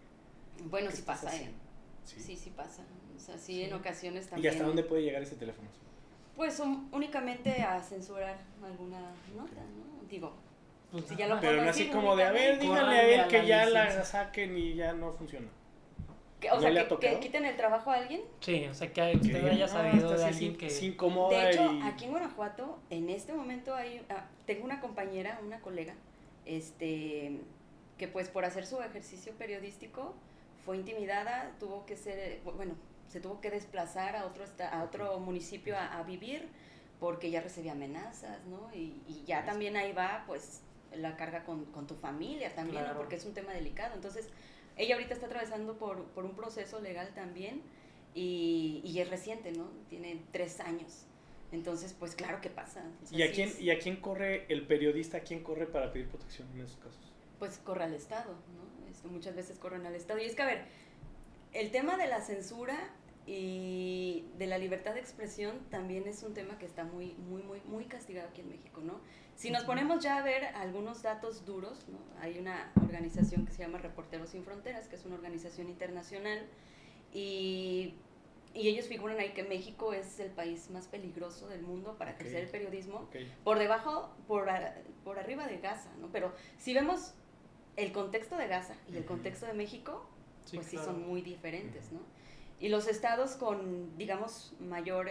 Bueno, ¿Qué sí estás pasa, haciendo? Sí pasa. O sea, sí, en ocasiones ¿Y también. hasta dónde puede llegar ese telefonazo? Pues únicamente a censurar alguna nota, ¿no? Digo, Pues, si ya lo Pero no así conocimos como de, a ver, únicamente. díganle a él Córranle a que la ya la licencia. saquen y ya no funciona. O ¿No sea, le ha que tocado? quiten el trabajo a alguien. Sí, o sea, que usted haya No, sabido esta de sí alguien que... se incomoda De hecho, y... aquí en Guanajuato, en este momento tengo una compañera, una colega, que pues por hacer su ejercicio periodístico fue intimidada, se tuvo que desplazar a otro municipio a vivir porque ya recibía amenazas, ¿no? Y ya también ahí va, pues, la carga con tu familia también, Claro. ¿no? Porque es un tema delicado. Entonces, ella ahorita está atravesando por un proceso legal también y es reciente, ¿no? Tiene 3 años. Entonces, pues claro que pasa. O sea, ¿Y a quién corre el periodista? ¿A quién corre para pedir protección en esos casos? pues corre al Estado, ¿no? Muchas veces corren al Estado. Y es que, a ver, el tema de la censura y de la libertad de expresión también es un tema que está muy, muy, muy, muy castigado aquí en México, ¿no? Si nos ponemos ya a ver algunos datos duros, ¿no? Hay una organización que se llama Reporteros Sin Fronteras, que es una organización internacional, y ellos figuran ahí que México es el país más peligroso del mundo para ejercer el periodismo, Okay. por debajo, por arriba de Gaza, ¿no? Pero si vemos el contexto de Gaza y el contexto de México, Sí, pues claro. sí son muy diferentes, ¿no? Y los estados con, digamos, mayor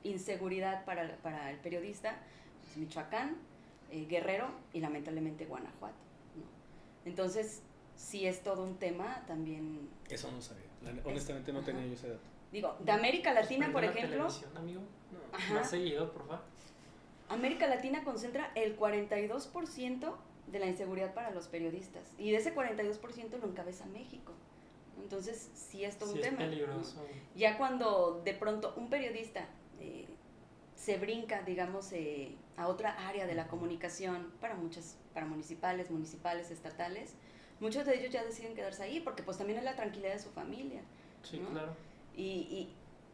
inseguridad para el periodista, pues Michoacán, Guerrero y lamentablemente Guanajuato, ¿no? Entonces, sí es todo un tema también. Eso no sabía. Honestamente no tenía yo ese dato. Digo, de América Latina, por Prende la ejemplo, televisión, amigo. No. ajá, Más seguido, por favor. América Latina concentra el 42% de la inseguridad para los periodistas. Y de ese 42% lo encabeza México. Entonces, sí es todo Sí, un es tema, ¿no? peligroso. Ya cuando de pronto un periodista se brinca, digamos, a otra área de la comunicación para municipales, estatales, muchos de ellos ya deciden quedarse ahí porque pues también es la tranquilidad de su familia. Sí, ¿no? claro.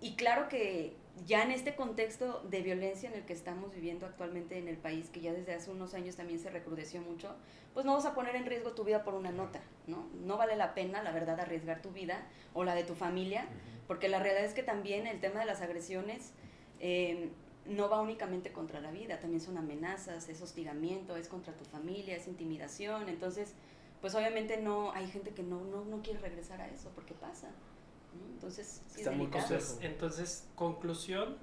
Y claro que ya en este contexto de violencia en el que estamos viviendo actualmente en el país, que ya desde hace unos años también se recrudeció mucho, pues no vas a poner en riesgo tu vida por una nota, ¿no? No vale la pena, la verdad, arriesgar tu vida o la de tu familia, porque la realidad es que también el tema de las agresiones no va únicamente contra la vida, también son amenazas, es hostigamiento, es contra tu familia, es intimidación, entonces, pues obviamente no, hay gente que no quiere regresar a eso, porque pasa, ¿no? Entonces, sí Está es muy delicado. complejo. Entonces, conclusión,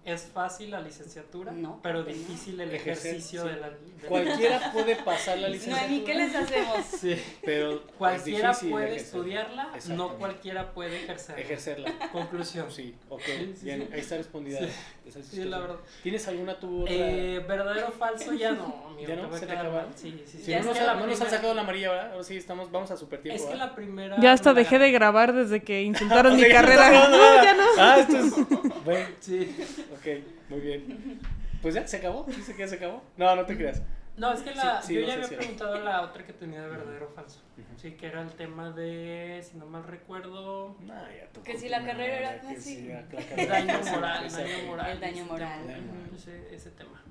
es fácil la licenciatura, No, pero no. difícil el Ejercer, ejercicio sí. de la... Cualquiera puede pasar la No, licenciatura. ¿y qué les hacemos? Sí. Pero Cualquiera es difícil puede ejercer. estudiarla, no Exactamente. cualquiera puede ejercerla. Ejercerla. Conclusión. Sí, ok. Sí, sí, Bien, sí. ahí está respondida. Sí. Esa Sí, la verdad. ¿Tienes alguna tu otra? Verdadero o falso, ya no, amigo. ¿Ya no? voy a ¿Se te quedar acabaron? mal. Sí. Si Ya no nos, es que no nos han sacado la amarilla, ¿verdad? Ahora sí, vamos a super tiempo. Es que ¿verdad? la primera... Ya hasta me la dejé de gané. grabar desde que insultaron O mi sea, ya no carrera. estás grabando No, nada. ya no. Ah, esto es... Bueno, Sí. ok, muy bien. Pues ya, ¿se acabó? ¿Dice que ya se acabó? No, no te creas. No, es que Sí, yo no ya sé había si era. preguntado la otra que tenía de verdadero o falso. Ujú. Sí, que era el tema de, si no mal recuerdo, No, ya tú Que si continúa, la carrera era que fácil. sí, la el carrera daño era fácil, moral, exacto. El daño ese moral. tema. Ujú. Ese tema.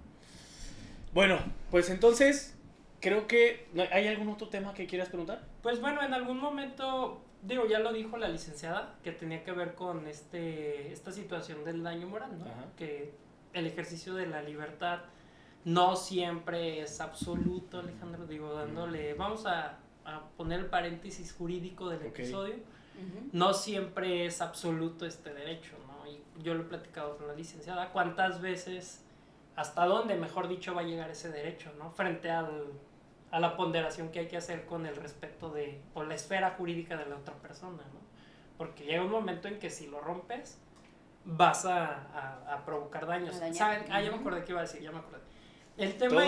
Bueno, pues entonces, creo que... ¿Hay algún otro tema que quieras preguntar? Pues bueno, en algún momento, ya lo dijo la licenciada, que tenía que ver con esta situación del daño moral, ¿no? Ajá. Que el ejercicio de la libertad no siempre es absoluto, Alejandro, dándole... Vamos a poner el paréntesis jurídico del episodio. No siempre es absoluto este derecho, ¿no? Y yo lo he platicado con la licenciada. ¿Cuántas veces, hasta dónde, mejor dicho, va a llegar ese derecho, ¿no? Frente a la ponderación que hay que hacer con el respeto o la esfera jurídica de la otra persona, ¿no? Porque llega un momento en que si lo rompes, vas a provocar daños. ¿Saben? Ya me acordé qué iba a decir, ya me acordé. El tema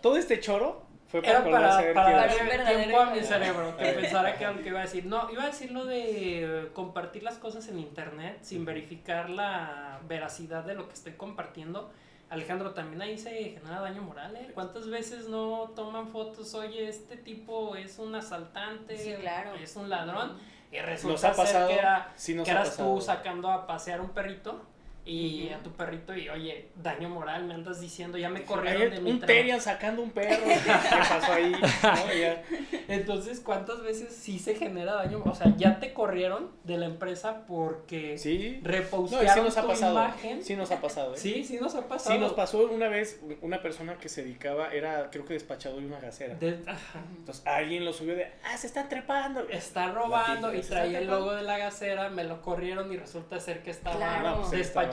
todo este choro fue era para darle tiempo a mi cerebro que pensara que algo que iba a decir. No, iba a decir lo de compartir las cosas en internet sin verificar la veracidad de lo que estoy compartiendo. Alejandro, también ahí se genera daño moral, ¿eh? ¿Cuántas veces no toman fotos? Oye, este tipo es un asaltante, sí, claro, es un ladrón, y resulta nos ha pasado, ser que eras tú sacando a pasear un perrito y a tu perrito y, oye, daño moral, me andas diciendo, ya me corrieron de mi trabajo. Un Terian sacando un perro, ¿qué pasó ahí? ¿No? Ya. Entonces, ¿cuántas veces sí se genera daño? O sea, ya te corrieron de la empresa porque repostearon tu imagen. Sí nos ha pasado, ¿eh? Sí nos ha pasado. Sí nos pasó una vez una persona que se dedicaba, era creo que despachador de una gasera. Entonces alguien lo subió se está trepando. Está robando y traía el logo de la gasera, me lo corrieron y resulta ser que estaba despachándole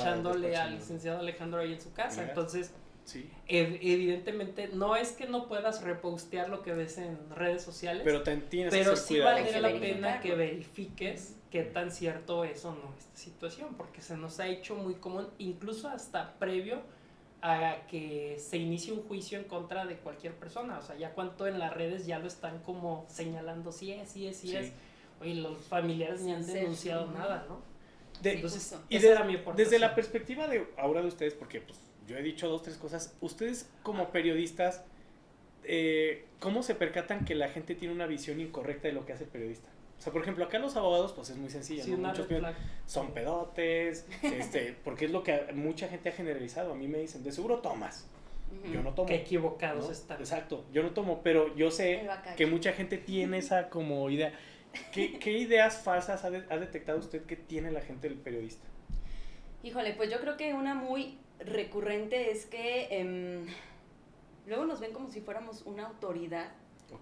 al licenciado Alejandro ahí en su casa. Mira. Entonces, evidentemente, no es que no puedas repostear lo que ves en redes sociales, pero tienes pero que ser sí vale la pena que verifiques qué tan cierto es o no esta situación, porque se nos ha hecho muy común, incluso hasta previo a que se inicie un juicio en contra de cualquier persona. O sea, ya cuánto en las redes ya lo están como señalando, sí es. Oye, los familiares ni han denunciado nada, ¿no? Entonces, desde la perspectiva de ahora de ustedes, porque pues yo he dicho 2, 3 cosas, ustedes como periodistas, ¿cómo se percatan que la gente tiene una visión incorrecta de lo que hace el periodista? O sea, por ejemplo, acá los abogados, pues es muy sencillo, ¿no? Muchos son pedotes, porque es lo que mucha gente ha generalizado. A mí me dicen, de seguro tomas. Yo no tomo. Qué equivocados están. Exacto, yo no tomo, pero yo sé que mucha gente tiene esa como idea. ¿Qué ideas falsas ha detectado usted que tiene la gente del periodista? Híjole, pues yo creo que una muy recurrente es que luego nos ven como si fuéramos una autoridad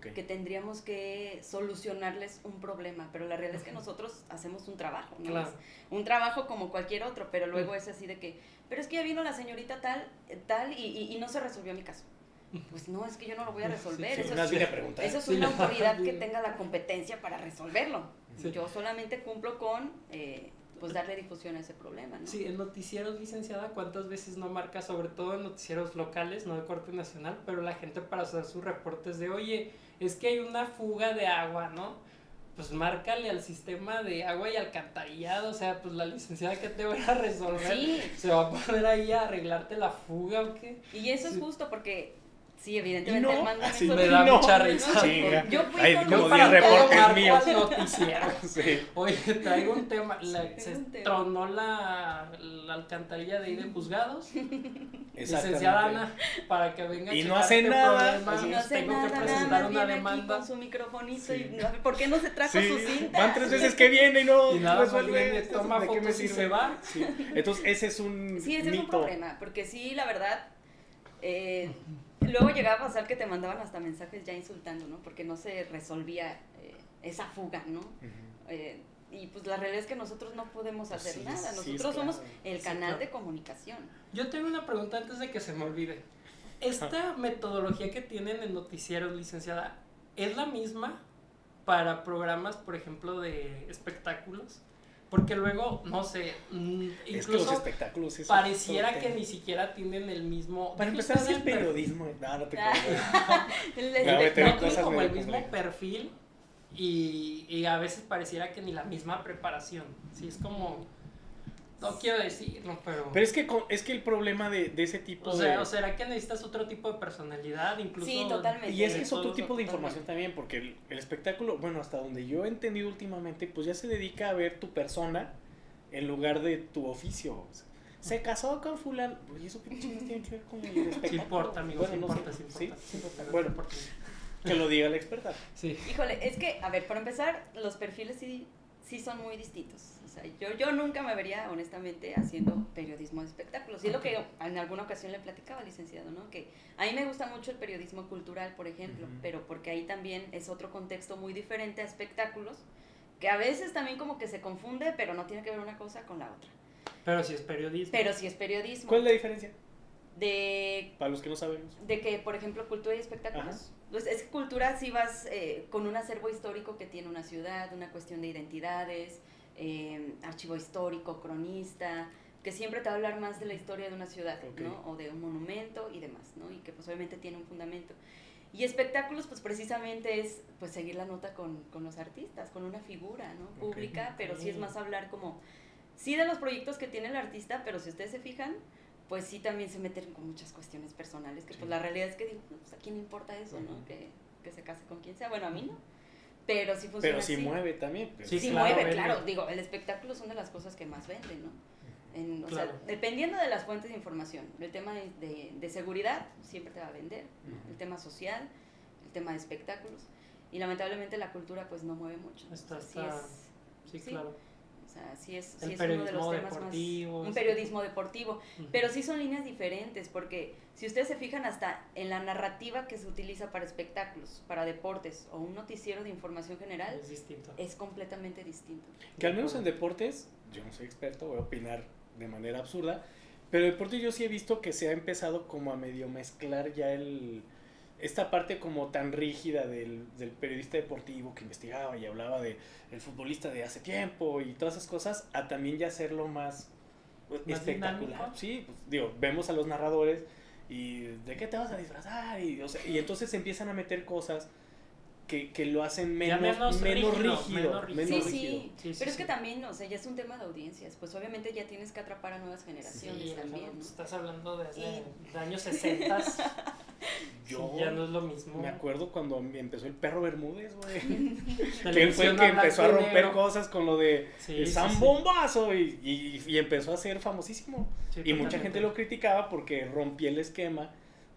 que tendríamos que solucionarles un problema, pero la realidad es que nosotros hacemos un trabajo, ¿no? Claro. Un trabajo como cualquier otro, pero luego es así de que, pero es que ya vino la señorita tal y no se resolvió mi caso. Pues no, es que yo no lo voy a resolver. Eso es una autoridad que tenga la competencia para resolverlo. Yo solamente cumplo con pues darle difusión a ese problema, ¿no? Sí, en noticieros, licenciada, ¿cuántas veces no marca, sobre todo en noticieros locales, no de corte nacional, pero la gente para hacer sus reportes de, oye, es que hay una fuga de agua, ¿no? Pues márcale al sistema de agua y alcantarillado, o sea, pues la licenciada que te va a resolver, se va a poner ahí a arreglarte la fuga o qué. Y eso es justo porque... Sí, evidentemente el mando me da mucha risa. Yo fui como 10 reportes míos. Oye, traigo un tema. Se tronó la alcantarilla de ahí de juzgados. Licenciada Ana, para que venga y no hace nada. Tengo que presentar una demanda. Con su microfonito y ¿por qué no se trajo su cinta? Van 3 veces que viene y no resuelve. Toma fotos y se va. Entonces ese es un mito. Sí, ese es un problema, porque sí, la verdad... luego llegaba a pasar que te mandaban hasta mensajes ya insultando, ¿no? Porque no se resolvía esa fuga, ¿no? Y pues la realidad es que nosotros no podemos hacer nada. Nosotros somos el canal de comunicación. Yo tengo una pregunta antes de que se me olvide. ¿Esta metodología que tienen en noticieros, licenciada, es la misma para programas, por ejemplo, de espectáculos? Porque luego, no sé, incluso es que los espectáculos pareciera que ni siquiera tienen el mismo... Para empezar, si el periodismo... No te tienen como el mismo perfil y a veces pareciera que ni la misma preparación. Sí, es como... No quiero decirlo, pero... Pero es que el problema de ese tipo o ¿será que necesitas otro tipo de personalidad? Incluso sí, totalmente. Y es que es otro tipo de información también, porque el espectáculo, bueno, hasta donde yo he entendido últimamente, pues ya se dedica a ver tu persona en lugar de tu oficio. O sea, se casó con fulano. ¿Y eso qué chingados tiene que ver con el espectáculo? Sí importa, amigo, bueno, sí importa. Bueno, Que lo diga la experta. Sí. Híjole, es que, a ver, para empezar, los perfiles sí son muy distintos. O sea, yo nunca me vería, honestamente, haciendo periodismo de espectáculos. Y es lo que en alguna ocasión le platicaba al licenciado, ¿no? Que a mí me gusta mucho el periodismo cultural, por ejemplo, pero porque ahí también es otro contexto muy diferente a espectáculos, que a veces también como que se confunde, pero no tiene que ver una cosa con la otra. Pero sí es periodismo. Pero sí es periodismo. ¿Cuál es la diferencia? Para De los que no sabemos. que, por ejemplo, cultura y espectáculos. Ajá. Pues es que cultura sí vas con un acervo histórico que tiene una ciudad, una cuestión de identidades, archivo histórico, cronista, que siempre te va a hablar más de la historia de una ciudad, Okay. ¿no? O de un monumento y demás, ¿no? Y que pues obviamente tiene un fundamento. Y espectáculos, pues precisamente es pues seguir la nota con los artistas, con una figura, ¿no? Pública, pero sí es más hablar como, sí de los proyectos que tiene el artista, pero si ustedes se fijan, pues sí también se meten con muchas cuestiones personales, que pues la realidad es que digo, pues a quién le importa eso, ¿no? Que se case con quien sea, bueno, a mí no, pero sí funciona Pero sí así. mueve también. Pues. Sí, Sí claro, mueve, vende. claro, digo, el espectáculo es una de las cosas que más venden, ¿no? O Claro. sea, dependiendo de las fuentes de información, el tema de seguridad siempre te va a vender, ¿no? El tema social, el tema de espectáculos, y lamentablemente la cultura pues no mueve mucho. Está, sí, sí. claro. O sea, sí es El uno de los periodismo temas deportivo, más... Un sí. periodismo deportivo, pero sí son líneas diferentes, porque si ustedes se fijan hasta en la narrativa que se utiliza para espectáculos, para deportes o un noticiero de información general, Es distinto. es completamente distinto. Que al menos en deportes, yo no soy experto, voy a opinar de manera absurda, pero en deportes yo sí he visto que se ha empezado como a medio mezclar ya esta parte como tan rígida del periodista deportivo que investigaba y hablaba de el futbolista de hace tiempo y todas esas cosas, a también ya hacerlo más espectacular. dinámico. Sí, pues, digo, vemos a los narradores y ¿de qué te vas a disfrazar? Y, o sea, y entonces se empiezan a meter cosas que lo hacen Ya menos rígido. Sí, sí, Sí, pero es sí. que también, o sea, ya es un tema de audiencias, pues obviamente ya tienes que atrapar a nuevas generaciones Sí, también, ¿no? estás hablando desde los años 60. Yo ya no es lo mismo. me acuerdo cuando empezó el Perro Bermúdez, güey. que él fue Televisión el que a blanco empezó a y romper negro. cosas con lo de Sí, Sam sí. Bombazo y empezó a ser famosísimo. Sí, Y mucha totalmente. gente lo criticaba porque rompía el esquema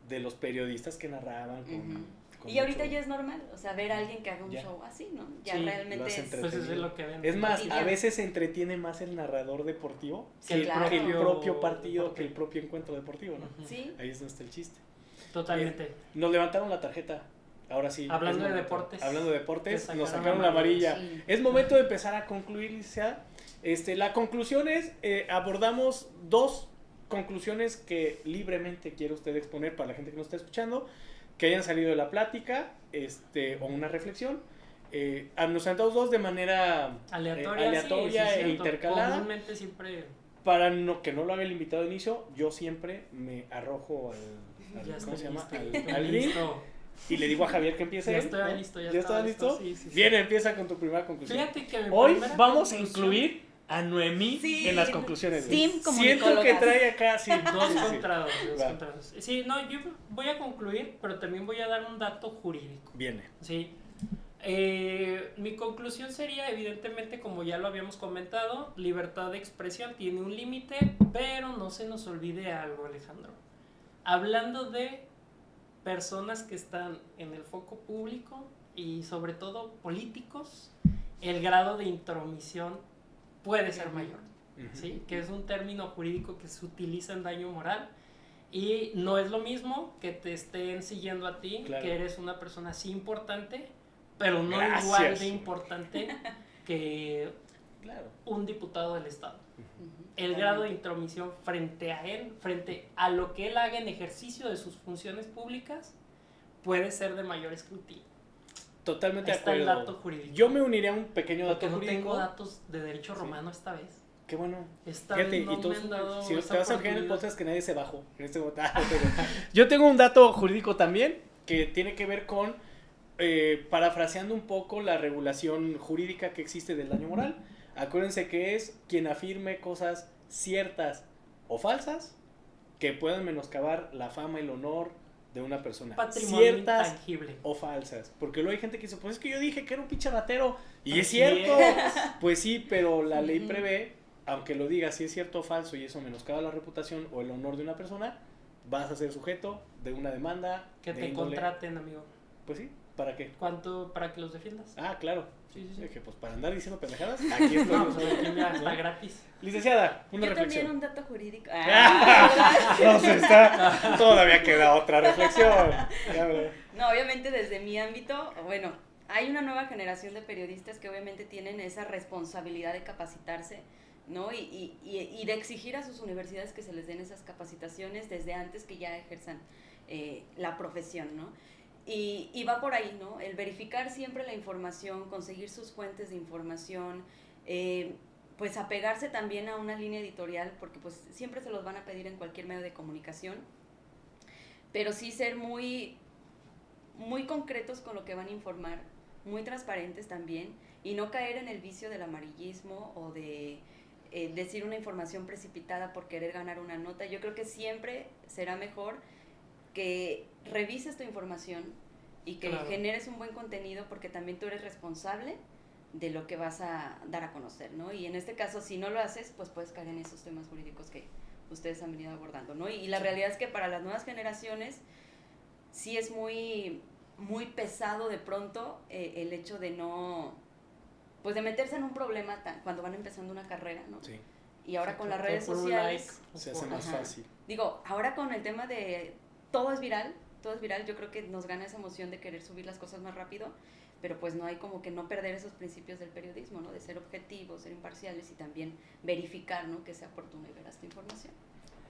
de los periodistas que narraban con, Ujú. con Y ahorita mucho- ya es normal, o sea, ver a alguien que haga un Ya. show así, ¿no? Ya Sí, realmente lo hacen es... Pues eso es lo que ven. Es más, a cotidiano. veces se entretiene más el narrador deportivo Sí, que, claro. que el propio partido, Porque- que el propio encuentro deportivo, ¿no? Ujú. Sí, Ahí es donde está el chiste. Totalmente. Nos levantaron la tarjeta. Ahora sí. Hablando es de momento. deportes. Hablando de deportes, Te nos sacaron sacaron la amarilla. sí. Es momento de empezar a concluir, licenciada. La conclusión es, abordamos dos conclusiones que libremente quiere usted exponer para la gente que nos está escuchando, que hayan salido de la plática, o una reflexión. Nos sentamos dos de manera Aleatoria, aleatoria sí, e cierto. intercalada. Comúnmente siempre Para que no lo haga el invitado de inicio, yo siempre me arrojo al ya ¿cómo estoy se llama? listo. Al ring, Listo. y le digo a Javier que empiece. Ya él, estoy ¿no? listo, ya ¿Ya estaba estás listo? listo, sí, sí. Bien, empieza con tu primera conclusión. Fíjate que mi Hoy primera vamos a conclusión- incluir a Noemí Sí. en las conclusiones. güey. Team Siento comunicólogas. que trae acá, sí. Dos sí, sí. contra dos, dos Va. contra dos. Sí, no, yo voy a concluir, pero también voy a dar un dato jurídico. Viene. Sí. Mi conclusión sería, evidentemente, como ya lo habíamos comentado, libertad de expresión tiene un límite, pero no se nos olvide algo, Alejandro. Hablando de personas que están en el foco público y sobre todo políticos, el grado de intromisión puede ser mayor. ¿Sí? Que es un término jurídico que se utiliza en daño moral y no es lo mismo que te estén siguiendo a ti, Claro. que eres una persona sí importante, pero no Gracias. igual de importante que Claro. un diputado del Estado. Ujú. El grado de intromisión frente a él, frente a lo que él haga en ejercicio de sus funciones públicas, puede ser de mayor escrutinio. Totalmente Ahí de está el acuerdo. dato jurídico. Yo me uniré a un pequeño dato Porque no jurídico. tengo datos de derecho Sí. romano esta vez. Qué bueno. Esta Fíjate, vez no y tú, me han dado si esa te vas a fijar en el oportunidad. podcast que nadie se bajó. En este momento. Yo tengo un dato jurídico también que tiene que ver con, parafraseando un poco la regulación jurídica que existe del daño moral. Acuérdense que es quien afirme cosas ciertas o falsas que puedan menoscabar la fama y el honor de una persona. Patrimonio Ciertas intangible. o falsas. Porque luego hay gente que dice, pues es que yo dije que era un pinche ratero. Y es Así cierto. es. Pues sí, pero la ley Ujú. prevé, aunque lo diga si es cierto o falso y eso menoscaba la reputación o el honor de una persona, vas a ser sujeto de una demanda Que de te índole- contraten, amigo. Pues sí, ¿para qué? ¿Cuánto para que los defiendas? Ah, claro. Sí. Que pues para andar diciendo pendejadas, aquí estoy. No, pues aquí ya está gratis. Licenciada, una Yo reflexión. también un dato jurídico. No se está. Todavía queda otra reflexión. No, obviamente desde mi ámbito, bueno, hay una nueva generación de periodistas que obviamente tienen esa responsabilidad de capacitarse, ¿no? Y de exigir a sus universidades que se les den esas capacitaciones desde antes que ya ejerzan la profesión, ¿no? Y va por ahí, ¿no? El verificar siempre la información, conseguir sus fuentes de información, pues apegarse también a una línea editorial, porque pues siempre se los van a pedir en cualquier medio de comunicación, pero sí ser muy, muy concretos con lo que van a informar, muy transparentes también, y no caer en el vicio del amarillismo o de decir una información precipitada por querer ganar una nota. Yo creo que siempre será mejor que revises tu información y que generes un buen contenido, porque también tú eres responsable de lo que vas a dar a conocer, ¿no? Y en este caso, si no lo haces, pues puedes caer en esos temas jurídicos que ustedes han venido abordando, ¿no? Y la realidad es que para las nuevas generaciones sí es muy, muy pesado de pronto el hecho de no, pues de meterse en un problema cuando van empezando una carrera, ¿no? Sí. Y ahora con las redes sociales se hace más fácil. Digo, ahora con el tema de todo es viral, yo creo que nos gana esa emoción de querer subir las cosas más rápido, pero pues no hay como que no perder esos principios del periodismo, ¿no? De ser objetivos, ser imparciales y también verificar, ¿no? Que sea oportuna y veraz tu información.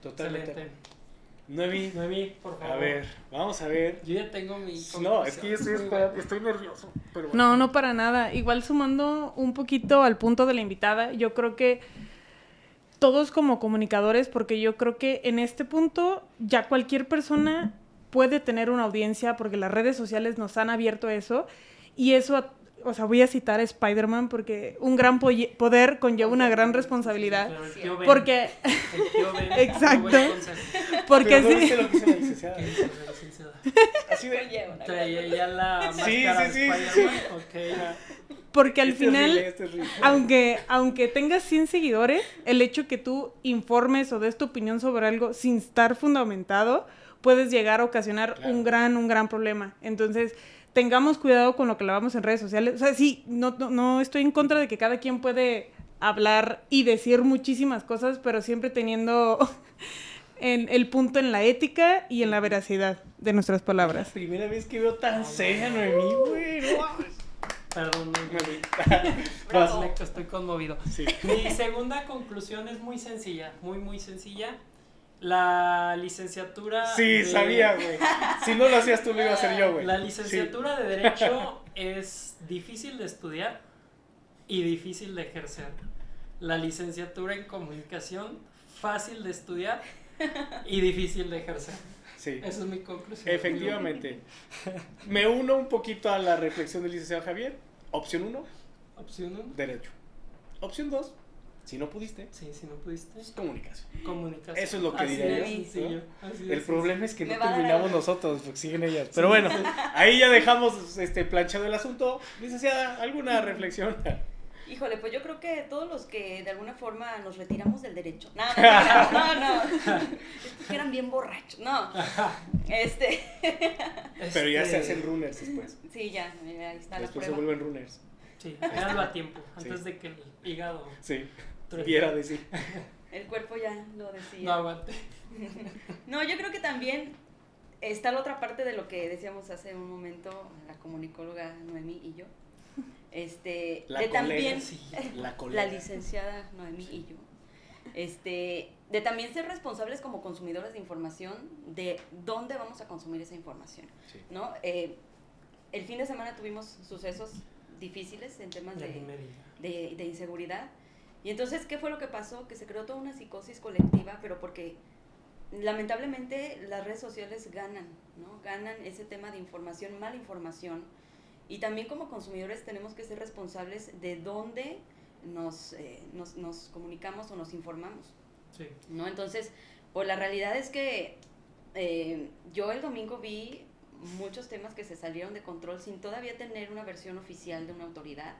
Totalmente. Noemí, por favor. A ver, vamos a ver. Yo ya tengo mi... No, es que yo estoy nervioso. Pero bueno. No, para nada. Igual sumando un poquito al punto de la invitada, yo creo que todos como comunicadores, porque yo creo que en este punto ya cualquier persona puede tener una audiencia, porque las redes sociales nos han abierto eso, y eso, o sea, voy a citar a Spider-Man, porque un gran poder conlleva una gran responsabilidad. Sí, claro, porque... Exacto. Porque pero no viste lo que hizo la licenciada. Así de... Traía ya la máscara Sí. de Spider-Man. Okay. Porque al final, Este es horrible. aunque tengas 100 seguidores, el hecho que tú informes o des tu opinión sobre algo sin estar fundamentado, puedes llegar a ocasionar un gran problema. Entonces, tengamos cuidado con lo que lavamos en redes sociales. O sea, sí, no estoy en contra de que cada quien puede hablar y decir muchísimas cosas, pero siempre teniendo en el punto en la ética y en la veracidad de nuestras palabras. Es la primera vez que veo tan seria Noemí, güey. No mames. Perdón, estoy conmovido. Sí. Mi segunda conclusión es muy sencilla, muy sencilla. La licenciatura... Sí, sabía, güey. Si no lo hacías tú, lo iba a hacer yo, güey. La licenciatura de Derecho es difícil de estudiar y difícil de ejercer. La licenciatura en Comunicación, fácil de estudiar y difícil de ejercer. Sí. Esa es mi conclusión. Efectivamente. Me uno un poquito a la reflexión del licenciado Javier. Opción 1. Opción 1. Derecho. Opción 2. Si no pudiste. Sí, si no pudiste. Comunicación. Comunicación. Eso es lo que Así diría yo. sencillo, ¿no? El problema es que no Me va a dar terminamos algo. nosotros, porque siguen ellas. Pero bueno, ahí ya dejamos planchado el asunto. Licenciada, ¿alguna reflexión? Híjole, pues yo creo que todos los que de alguna forma nos retiramos del derecho. No. Estos que eran bien borrachos. No. Pero ya se hacen runners después. Sí, ya, ahí está Después la se prueba. vuelven runners. Sí, háganlo a tiempo, antes Sí. de que el hígado Sí. Viera decir. El cuerpo ya lo decía. no aguante. No, yo creo que también está la otra parte de lo que decíamos hace un momento, la comunicóloga Noemí y yo. La de colega, también sí, la colega. la licenciada Noemí y yo. De también ser responsables como consumidores de información de dónde vamos a consumir esa información, Sí. ¿no? El fin de semana tuvimos sucesos difíciles en temas de inseguridad. Y entonces, ¿qué fue lo que pasó? Que se creó toda una psicosis colectiva, pero porque lamentablemente las redes sociales ganan, ¿no? Ganan ese tema de información, mala información. Y también como consumidores tenemos que ser responsables de dónde nos comunicamos o nos informamos, Sí. ¿no? Entonces, pues la realidad es que yo el domingo vi muchos temas que se salieron de control sin todavía tener una versión oficial de una autoridad,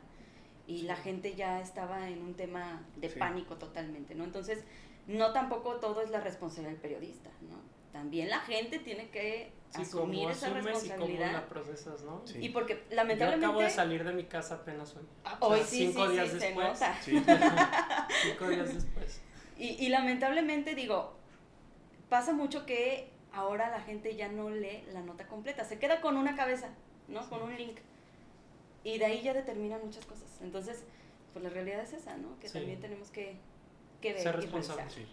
y la gente ya estaba en un tema de pánico totalmente, ¿no? Entonces, no tampoco todo es la responsabilidad del periodista, ¿no? también la gente tiene que asumir esa responsabilidad. Y cómo la procesas, ¿no? Sí. Y porque lamentablemente... Yo acabo de salir de mi casa apenas hoy. Hoy sí, 5 días se después. nota. Sí. 5 días después. Y lamentablemente, digo, pasa mucho que ahora la gente ya no lee la nota completa, se queda con una cabeza, ¿no? Sí. Con un link. Y de ahí ya determinan muchas cosas. Entonces, pues la realidad es esa, ¿no? Que también tenemos que ver ser responsables. Sí.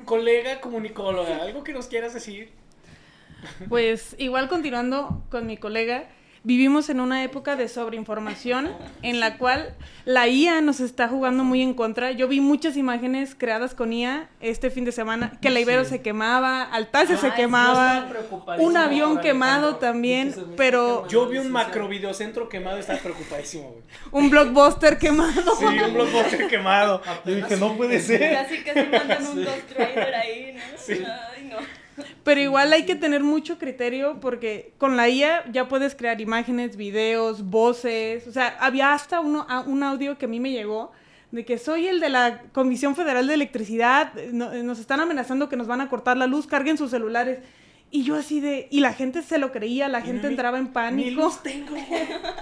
Colega comunicóloga, ¿algo que nos quieras decir? Pues igual continuando con mi colega, vivimos en una época de sobreinformación en la cual la IA nos está jugando muy en contra. Yo vi muchas imágenes creadas con IA este fin de semana, que la Ibero se quemaba, Altasia se quemaba, un avión quemado también, pero... Yo vi un macro videocentro quemado y estaba preocupadísimo, güey. Un blockbuster quemado. Sí, un blockbuster quemado. Yo dije, no puede ser. Casi mandan un Ghost Rider ahí, ¿no? Sí. Ay, no. Pero igual hay que tener mucho criterio porque con la IA ya puedes crear imágenes, videos, voces. O sea, había hasta un audio que a mí me llegó de que soy el de la Comisión Federal de Electricidad, nos están amenazando que nos van a cortar la luz, carguen sus celulares. Y yo así de... Y la gente se lo creía, la gente entraba en pánico. Ni luz tengo.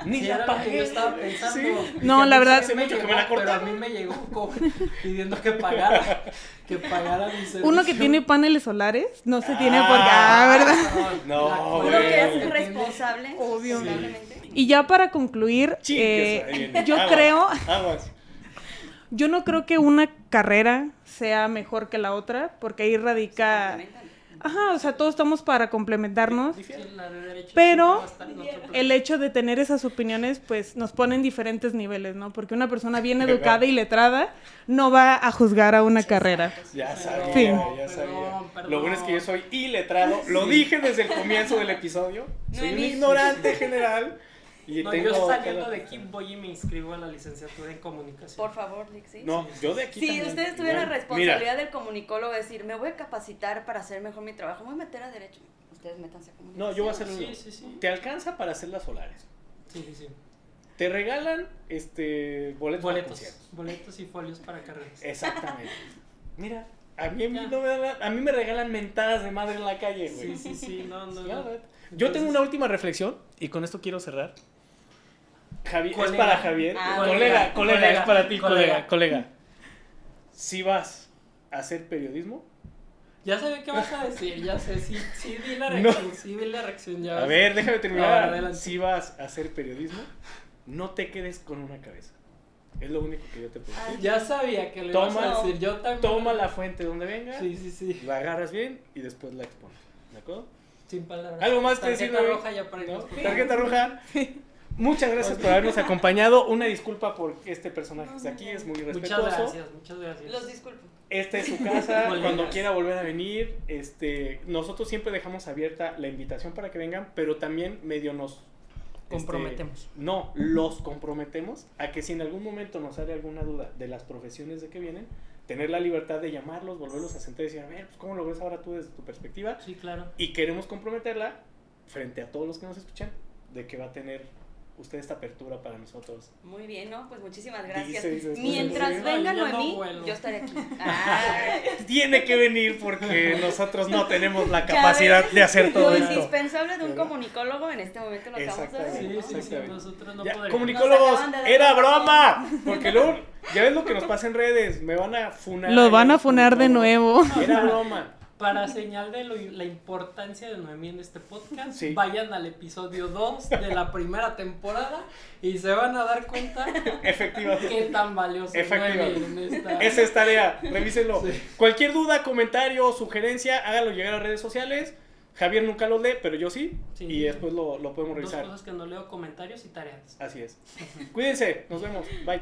Ni la pagué. Yo estaba pensando. Sí. No, la verdad... Pero a mí me llegó pidiendo que pagara mi servicio. Uno que tiene paneles solares, no se tiene por qué... ¿verdad? No, uno que es responsable. Obvio. Sí. Y ya para concluir, yo creo... Yo no creo que una carrera sea mejor que la otra, porque ahí radica... Ajá, o sea, todos estamos para complementarnos, pero el hecho de tener esas opiniones, pues, nos pone en diferentes niveles, ¿no? Porque una persona bien educada y letrada no va a juzgar a una carrera. Ya sabía, fin. ya sabía. Lo bueno es que yo soy iletrado, lo dije desde el comienzo del episodio, soy un ignorante general. Y yo saliendo de aquí voy y me inscribo a la licenciatura en comunicación. Por favor, Dixie. No, yo de aquí si también. ustedes tuvieran la responsabilidad del comunicólogo de decir, me voy a capacitar para hacer mejor mi trabajo, me voy a meter a derecho. Ustedes métanse a comunicación. No, yo voy a hacer uno. Sí. Te alcanza para hacer las solares. Sí. Te regalan boletos y folios para carreras. Exactamente. Mira, a mí me regalan mentadas de madre en la calle, güey. Sí, no. Yo tengo una última reflexión y con esto quiero cerrar. Colega. Es para Javier. Colega, es para ti, colega. Si vas a hacer periodismo. Ya sabía qué vas a decir, ya sé, sí vi la reacción, ya. A ver, déjame terminar. Si vas a hacer periodismo, no te quedes con una cabeza. Es lo único que yo te puedo decir. Ya sabía que le ibas a decir, yo también. Toma la fuente donde venga. Sí. La agarras bien y después la expones. ¿De acuerdo? Sin palabras. ¿Algo más que decir? Tarjeta roja ya para irnos. Tarjeta roja. Muchas gracias por habernos acompañado. Una disculpa por este personaje que está aquí, es muy respetuoso. Muchas gracias. Los disculpo. Esta es su casa, cuando quiera volver a venir. Nosotros siempre dejamos abierta la invitación para que vengan, pero también medio nos comprometemos. Los comprometemos a que si en algún momento nos sale alguna duda de las profesiones de que vienen, tener la libertad de llamarlos, volverlos a sentar y decir, a ver, pues, ¿cómo lo ves ahora tú desde tu perspectiva? Sí, claro. Y queremos comprometerla frente a todos los que nos escuchan, de que va a tener usted esta apertura para nosotros. Muy bien, ¿no? Pues muchísimas gracias. Mientras venga Noemí, yo estaré aquí. Tiene que venir porque nosotros no tenemos la capacidad de hacer todo lo esto. Lo indispensable de un comunicólogo en este momento lo acabamos de ver. Sí, nosotros no podemos. Comunicólogos, era broma. Porque luego, ya ves lo que nos pasa en redes, me van a funar. Los van a funar de nuevo. Era broma. Para señal de la importancia de Noemí en este podcast, vayan al episodio 2 de la primera temporada y se van a dar cuenta efectivamente qué tan valioso es Noemí en esta... Esa es tarea, revísenlo. Cualquier duda, comentario, sugerencia, háganlo llegar a redes sociales. Javier nunca lo lee, pero yo sí. Y después lo podemos revisar. Dos cosas que no leo, comentarios y tareas. Así es. Cuídense, nos vemos, bye.